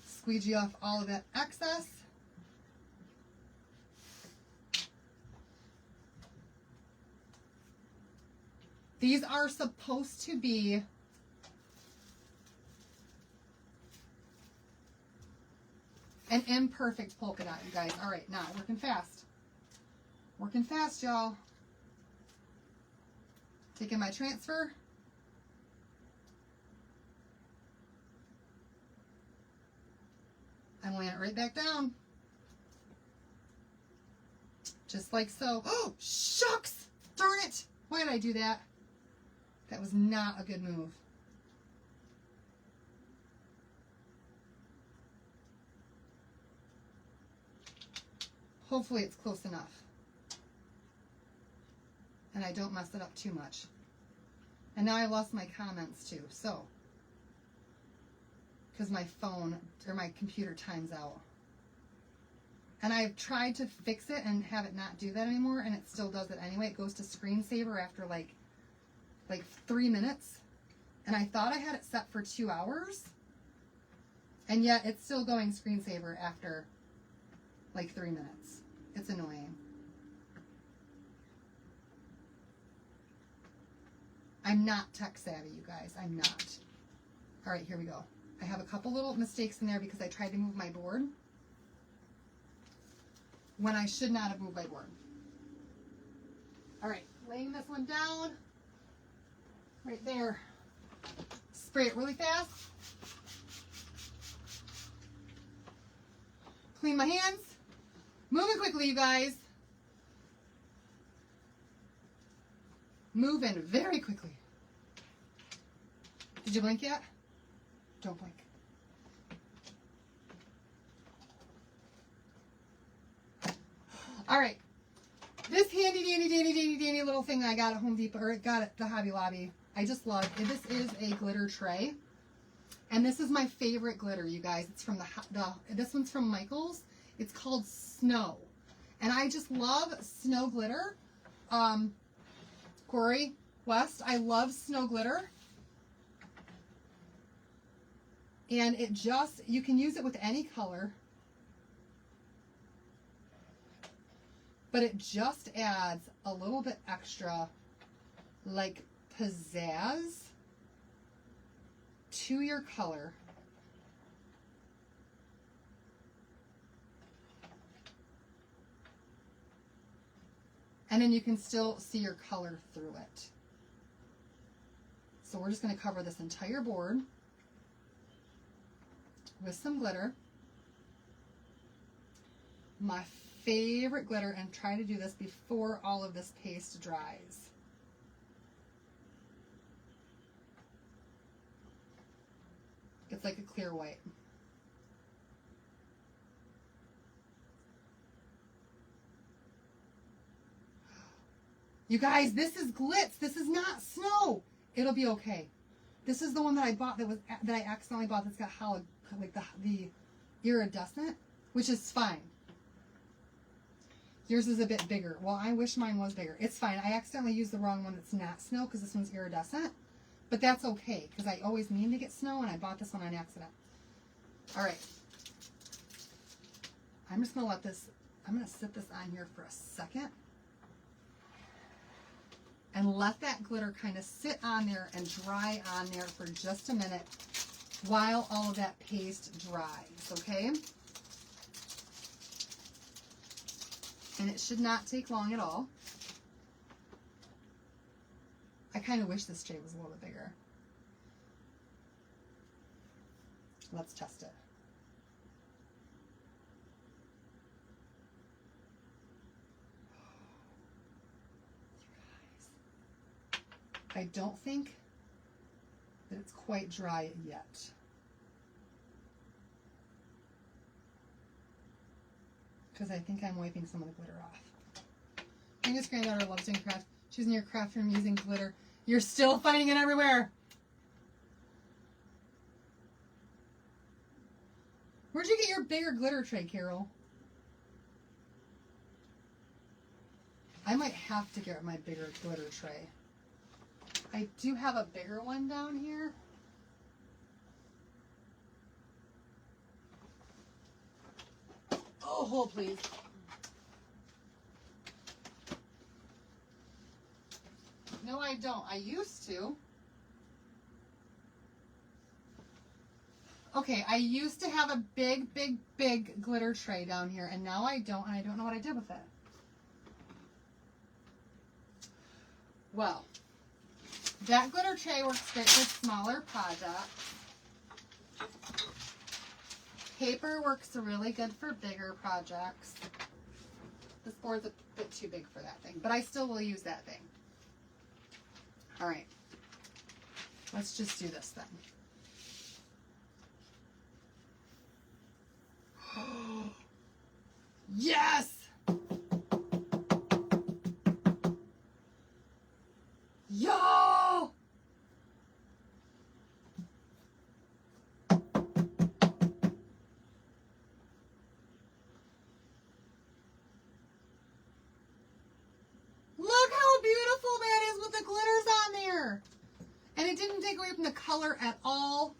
A: Squeegee off all of that excess. These are supposed to be an imperfect polka dot, you guys. All right, now working fast. Working fast, y'all. Taking my transfer. I'm laying it right back down. Just like so. Oh, shucks! Darn it! Why did I do that? That was not a good move. Hopefully it's close enough. And I don't mess it up too much. And now I lost my comments too, so. Because my phone, or my computer times out. And I've tried to fix it and have it not do that anymore, and it still does it anyway. It goes to screensaver after like 3 minutes. And I thought I had it set for 2 hours. And yet it's still going screensaver after like 3 minutes. It's annoying. I'm not tech savvy, you guys. I'm not. All right, here we go. I have a couple little mistakes in there because I tried to move my board. when I should not have moved my board. All right, laying this one down right there. Spray it really fast. Clean my hands. Moving quickly, you guys. Moving very quickly. Did you blink yet? Don't blink. All right. This handy dandy little thing I got at Home Depot, or got at the Hobby Lobby, I just love it. This is a glitter tray. And this is my favorite glitter, you guys. It's from this one's from Michael's. It's called Snow. And I just love snow glitter. Corey West, I love snow glitter. And it just, you can use it with any color. But it just adds a little bit extra, like, pizzazz to your color. And then you can still see your color through it. So we're just going to cover this entire board with some glitter. My favorite glitter, and try to do this before all of this paste dries. It's like a clear white. You guys, this is glitz. This is not snow. It'll be okay. This is the one that I bought that I accidentally bought that's got like the iridescent, which is fine. Yours is a bit bigger. Well, I wish mine was bigger. It's fine. I accidentally used the wrong one that's not snow because this one's iridescent. But that's okay because I always mean to get snow and I bought this one on accident. All right. I'm just going to let this, I'm going to sit this on here for a second. And let that glitter kind of sit on there and dry on there for just a minute while all of that paste dries, okay? And it should not take long at all. I kind of wish this tray was a little bit bigger. Let's test it. I don't think that it's quite dry yet. Because I think I'm wiping some of the glitter off. Angus' granddaughter loves doing craft. She's in your craft room using glitter. You're still finding it everywhere. Where'd you get your bigger glitter tray, Carol? I might have to get my bigger glitter tray. I do have a bigger one down here. Oh, hold please. No, I don't. I used to. Okay, I used to have a big glitter tray down here, and now I don't, and I don't know what I did with it. Well, that glitter tray works great for smaller projects. Paper works really good for bigger projects. This board's a bit too big for that thing, but I still will use that thing. All right, let's just do this then. Yes! Yo! Look how beautiful that is with the glitters on there. And it didn't take away from the color at all.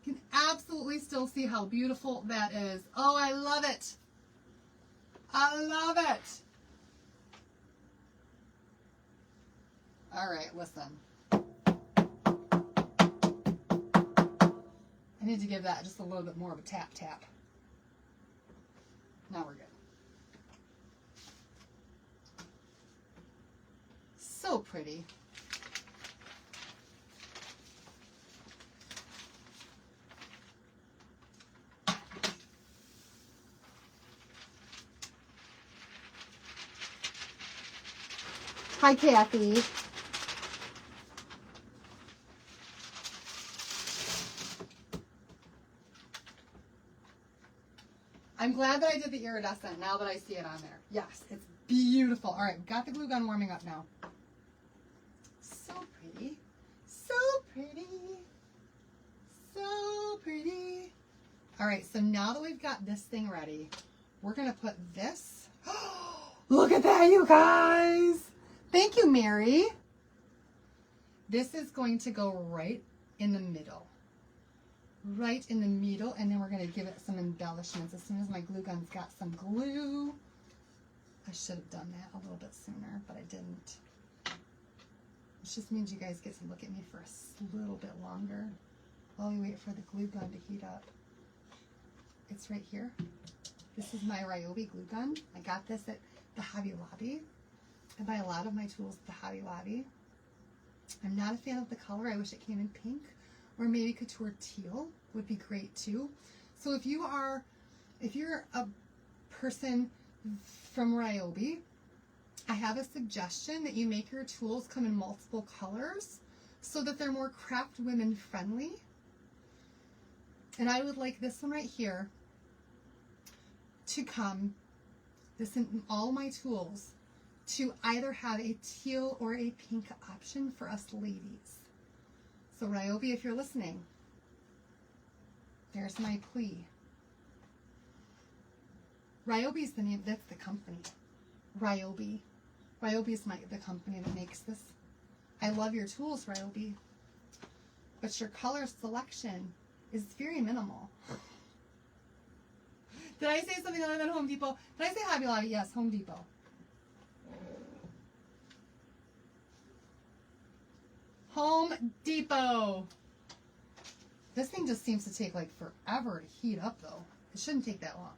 A: You can absolutely still see how beautiful that is. Oh, I love it. I love it. All right, listen. I need to give that just a little bit more of a tap tap. Now we're good. So pretty. Hi, Kathy. I'm glad that I did the iridescent now that I see it on there. Yes, it's beautiful. All right, got the glue gun warming up now. So pretty. So pretty. So pretty. All right, so now that we've got this thing ready, we're going to put this. Look at that, you guys. Thank you, Mary. This is going to go right in the middle. Right in the middle, and then we're going to give it some embellishments as soon as my glue gun's got some glue. I should have done that a little bit sooner, but I didn't. It just means you guys get to look at me for a little bit longer while we wait for the glue gun to heat up. It's right here. This is my Ryobi glue gun. I got this at the Hobby Lobby. I buy a lot of my tools at the Hobby Lobby. I'm not a fan of the color. I wish it came in pink, or maybe couture teal would be great too. So if you're a person from Ryobi, I have a suggestion that you make your tools come in multiple colors so that they're more craft women friendly. And I would like this one right here to come, this in all my tools, to either have a teal or a pink option for us ladies. So Ryobi, if you're listening, there's my plea. Ryobi's the name, that's the company. Ryobi. Ryobi is the company that makes this. I love your tools, Ryobi, but your color selection is very minimal. Did I say something other than Home Depot? Did I say Hobby Lobby? Yes, Home Depot. Home Depot. This thing just seems to take like forever to heat up though. It shouldn't take that long,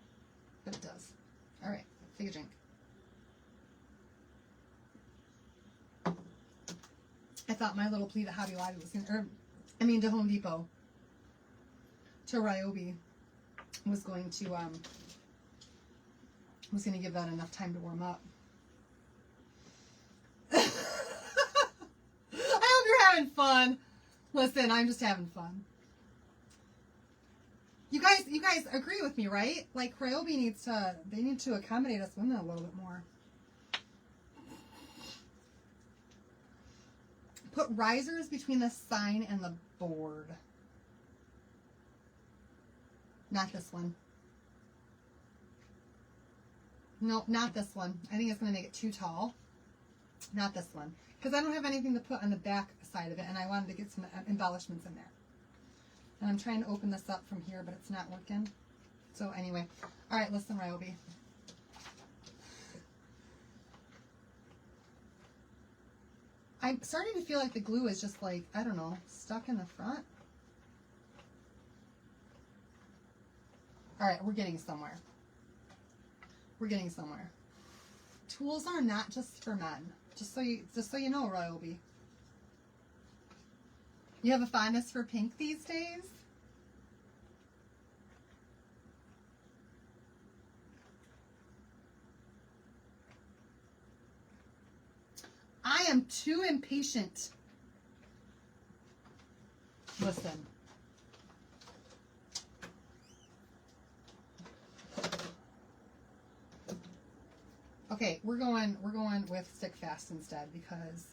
A: but it does. All right, take a drink. I thought my little plea to Hobby Lobby was to Home Depot, to Ryobi, was going to give that enough time to warm up. I hope you're having fun. Listen, I'm just having fun. You guys agree with me, right? Like Ryobi they need to accommodate us women a little bit more. Put risers between the sign and the board. Not this one. No, not this one. I think it's going to make it too tall. Not this one. Because I don't have anything to put on the back side of it, and I wanted to get some embellishments in there. And I'm trying to open this up from here, but it's not working. So anyway. All right, listen, Ryobi. I'm starting to feel like the glue is just like, I don't know, stuck in the front. All right, we're getting somewhere. We're getting somewhere. Tools are not just for men. Just so you know, Ryobi. You have a fondness for pink these days? I am too impatient. Listen. Okay, we're going with stick fast instead because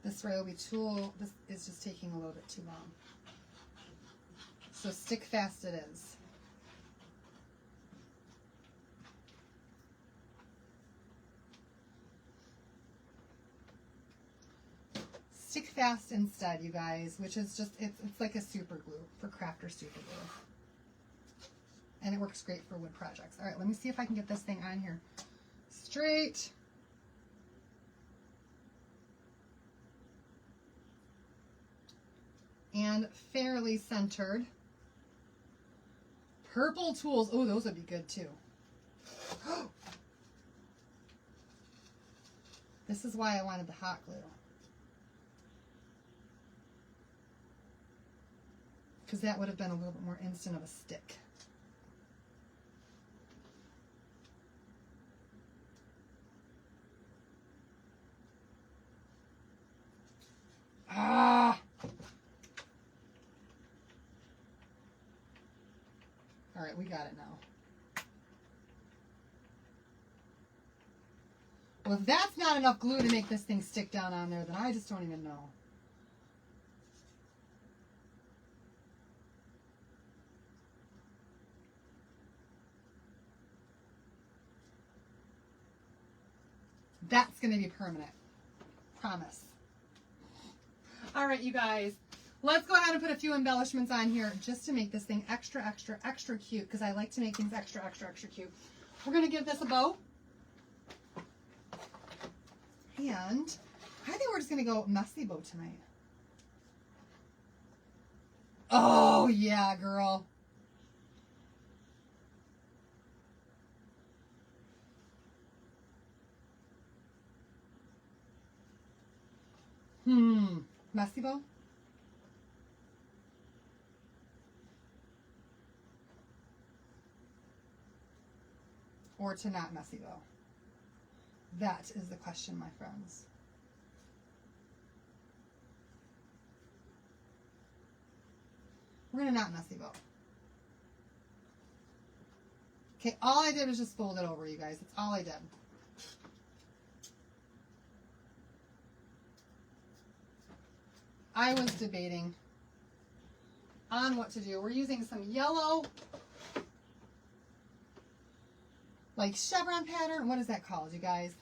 A: this Ryobi tool, this is just taking a little bit too long. So stick fast it is. Stick fast instead, you guys, which is just, it's like a super glue for crafter super glue. And it works great for wood projects. All right, let me see if I can get this thing on here straight. And fairly centered. Purple tools. Oh, those would be good too. This is why I wanted the hot glue. Because that would have been a little bit more instant of a stick. Ah! All right, we got it now. Well, if that's not enough glue to make this thing stick down on there, then I just don't even know. That's going to be permanent. Promise. All right, you guys. Let's go ahead and put a few embellishments on here just to make this thing extra, extra, extra cute, because I like to make things extra, extra, extra cute. We're going to give this a bow. And I think we're just going to go messy bow tonight. Oh, yeah, girl. Messy bow? Or to not messy bow? That is the question, my friends. We're going to not messy bow. Okay, all I did was just fold it over, you guys. That's all I did. I was debating on what to do. We're using some yellow, like chevron pattern. What is that called, you guys?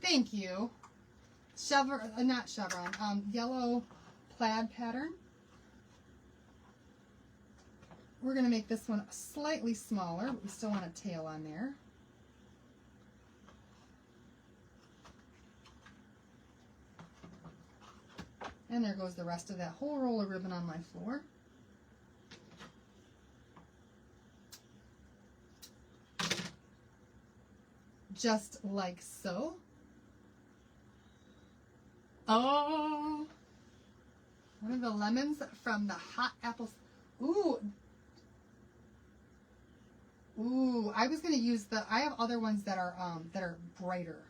A: Thank you. Not chevron, yellow plaid pattern. We're going to make this one slightly smaller, but we still want a tail on there. And there goes the rest of that whole roll of ribbon on my floor. Just like so. Oh, one of the lemons from the hot apples. Ooh. Ooh, I was going to use I have other ones that are brighter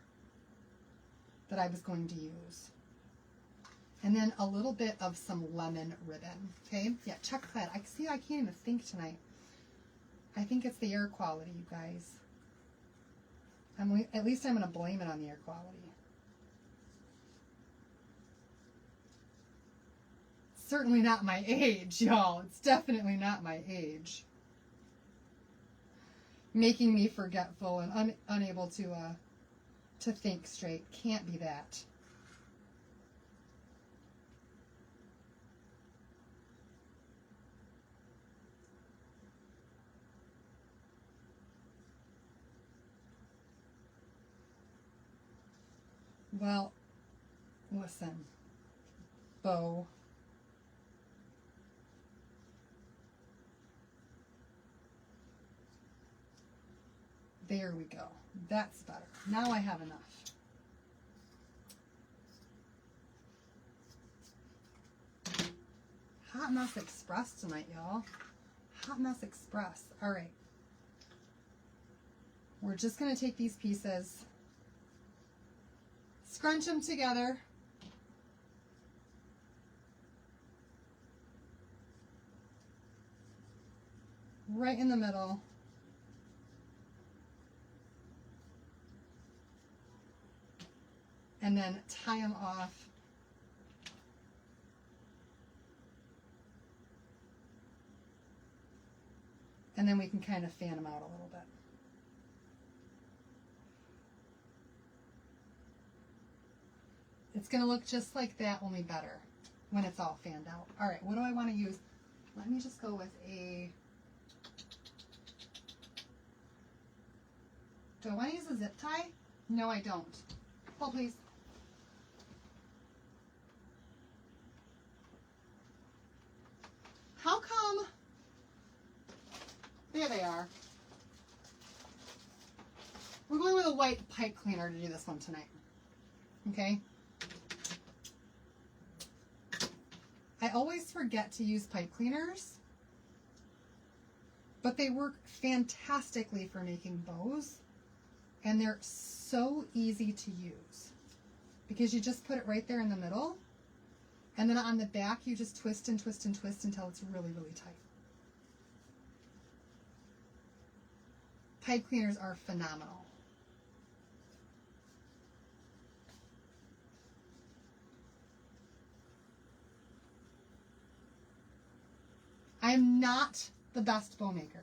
A: that I was going to use. And then a little bit of some lemon ribbon. Okay? Yeah, check that. I can't even think tonight. I think it's the air quality, you guys. At least I'm going to blame it on the air quality. Certainly not my age, y'all. It's definitely not my age. Making me forgetful and unable to think straight. Can't be that. Well, listen, bow. There we go. That's better. Now I have enough. Hot Mess Express tonight, y'all. Hot Mess Express. All right. We're just going to take these pieces, scrunch them together. Right in the middle. And then tie them off. And then we can kind of fan them out a little bit. It's going to look just like that, only better when it's all fanned out. All right, what do I want to use? Let me just go with a... Do I want to use a zip tie? No, I don't. Hold, please. How come? There they are. white pipe cleaner to do this one tonight. Okay? I always forget to use pipe cleaners, but they work fantastically for making bows, and they're so easy to use because you just put it right there in the middle, and then on the back you just twist and twist and twist until it's really, really tight. Pipe cleaners are phenomenal. I'm not the best bow maker.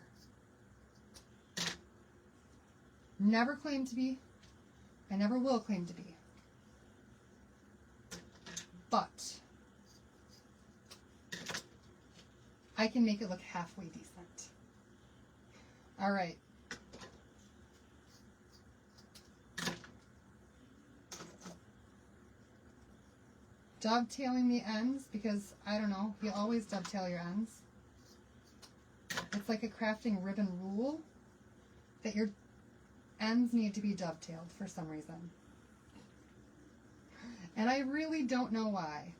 A: Never claimed to be. I never will claim to be. But I can make it look halfway decent. All right. Dovetailing the ends, because I don't know, you always dovetail your ends. It's like a crafting ribbon rule that your ends need to be dovetailed for some reason. And I really don't know why.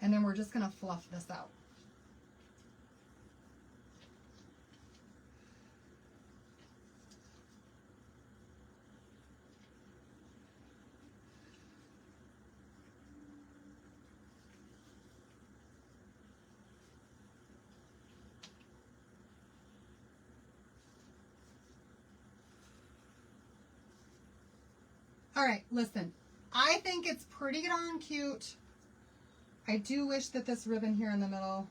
A: And then we're just going to fluff this out. All right, listen, I think it's pretty darn cute. I do wish that this ribbon here in the middle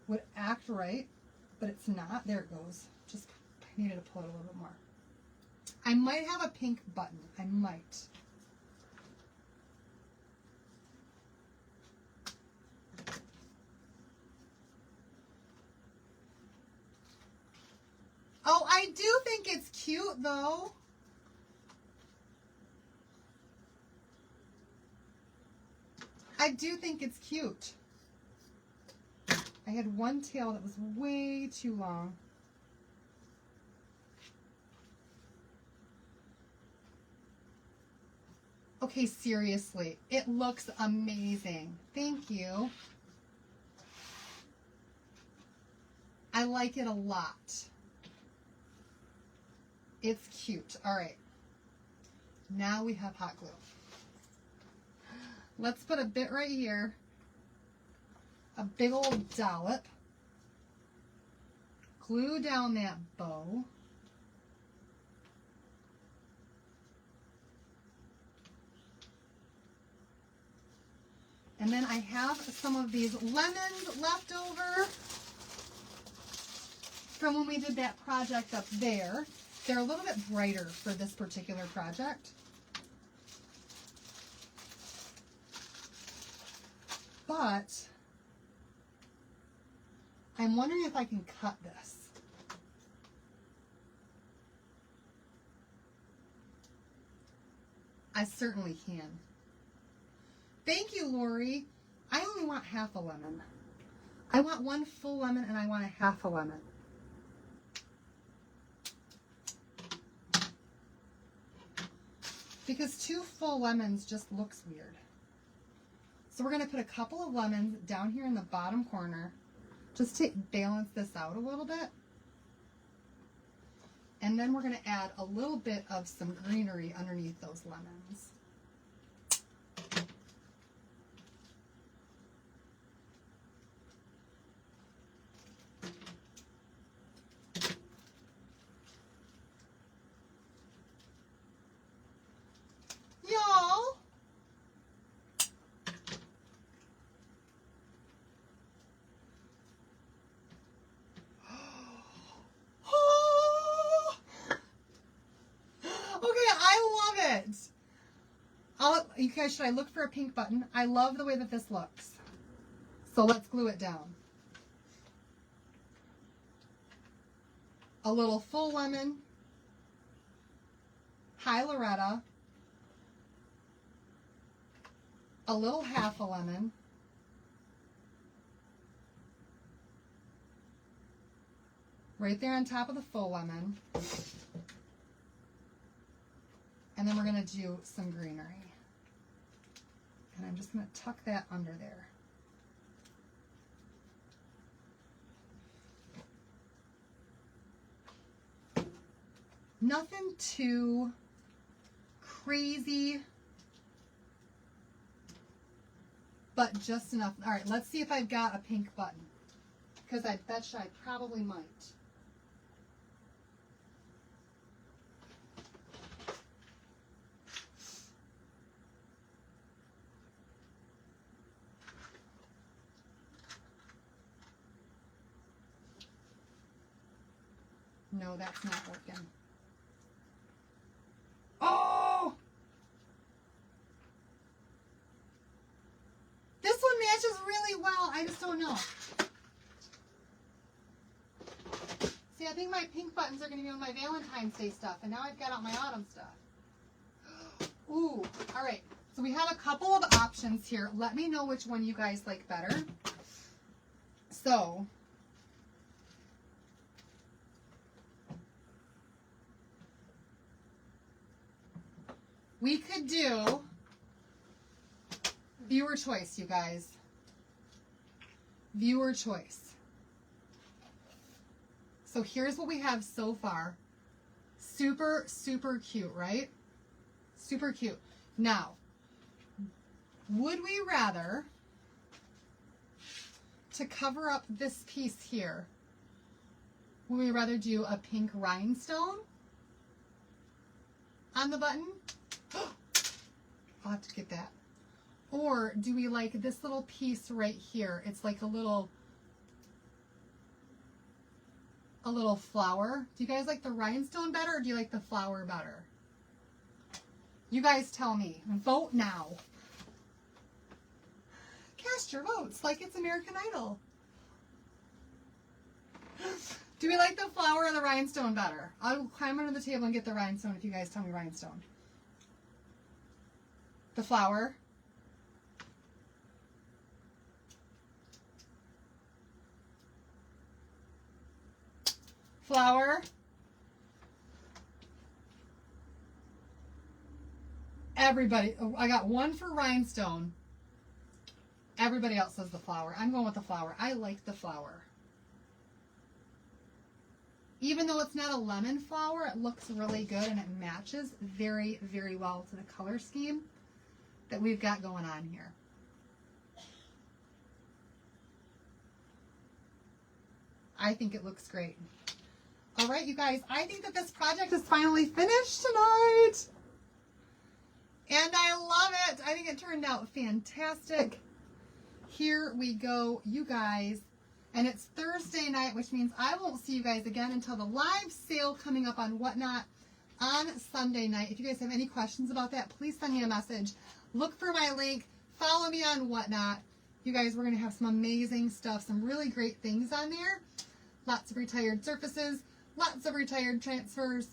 A: would act right, but it's not. There it goes. Just I needed to pull it a little bit more. I might have a pink button. I might. Oh, I do think it's cute though. I do think it's cute. I had one tail that was way too long. Okay, seriously, it looks amazing. Thank you. I like it a lot. It's cute. All right. Now we have hot glue. Let's put a bit right here, a big old dollop, glue down that bow, and then I have some of these lemons left over from when we did that project up there. They're a little bit brighter for this particular project. But I'm wondering if I can cut this. I certainly can. Thank you, Lori. I only want half a lemon. I want one full lemon and I want a half a lemon. Because 2 full lemons just looks weird. So we're going to put a couple of lemons down here in the bottom corner just to balance this out a little bit. And then we're going to add a little bit of some greenery underneath those lemons. Y'all, you guys, should I look for a pink button? I love the way that this looks. So let's glue it down. A little full lemon. Hi, Loretta. A little half a lemon. right there on top of the faux lemon. And then we're going to do some greenery. And I'm just going to tuck that under there. Nothing too crazy, but just enough. All right, let's see if I've got a pink button, because I bet you I probably might. No, that's not working. Oh! This one matches really well. I just don't know. See, I think my pink buttons are going to be on my Valentine's Day stuff, and now I've got out my autumn stuff. Ooh, all right. So we have a couple of options here. Let me know which one you guys like better. So, we could do viewer choice, you guys. Viewer choice. So here's what we have so far. Super, super cute, right? Super cute. Now, would we rather, to cover up this piece here, would we rather do a pink rhinestone on the button? I'll have to get that. Or do we like this little piece right here? It's like a little flower. Do you guys like the rhinestone better, or do you like the flower better? You guys tell me. Vote now. Cast your votes like it's American Idol. Do we like the flower or the rhinestone better? I'll climb under the table and get the rhinestone if you guys tell me rhinestone. The flower. Flower. Everybody, oh, I got one for rhinestone. Everybody else says the flower. I'm going with the flower. I like the flower. Even though it's not a lemon flower, it looks really good and it matches very, very well to the color scheme that we've got going on here. I think it looks great. All right, you guys, I think that this project is finally finished tonight. And I love it. I think it turned out fantastic. Here we go, you guys. And it's Thursday night, which means I won't see you guys again until the live sale coming up on Whatnot on Sunday night. If you guys have any questions about that, please send me a message. Look for my link. Follow me on Whatnot. You guys, we're going to have some amazing stuff, some really great things on there. Lots of retired surfaces, lots of retired transfers,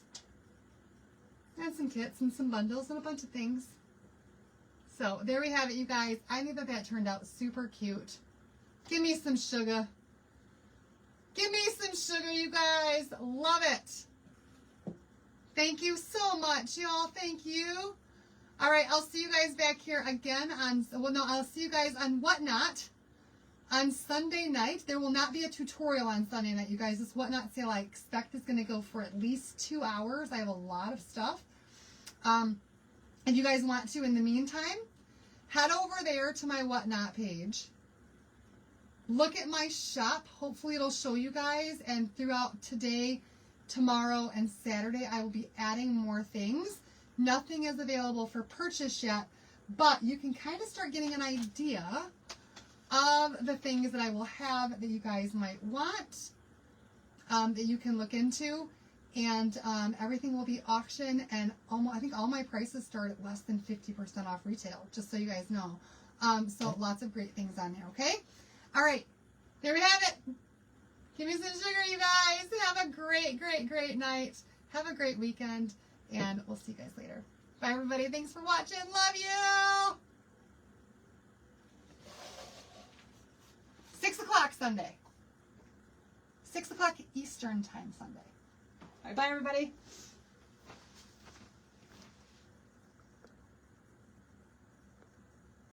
A: and some kits and some bundles and a bunch of things. So there we have it, you guys. I think that turned out super cute. Give me some sugar. Give me some sugar, you guys. Love it. Thank you so much, y'all. Thank you. All right, I'll see you guys back here again on, well, no, I'll see you guys on Whatnot on Sunday night. There will not be a tutorial on Sunday night, you guys. This Whatnot sale I expect is going to go for at least 2 hours. I have a lot of stuff. If you guys want to, in the meantime, head over there to my Whatnot page. Look at my shop. Hopefully it'll show you guys. And throughout today, tomorrow, and Saturday, I will be adding more things. Nothing is available for purchase yet, but you can kind of start getting an idea of the things that I will have that you guys might want, that you can look into. And everything will be auction, and I think all my prices start at less than 50% off retail, just so you guys know. So lots of great things on there, okay? All right, there we have it. Give me some sugar, you guys. Have a great, great, great night. Have a great weekend, and we'll see you guys later. Bye, everybody. Thanks for watching. Love you. 6 o'clock Sunday. 6 o'clock Eastern time Sunday. All right, bye everybody.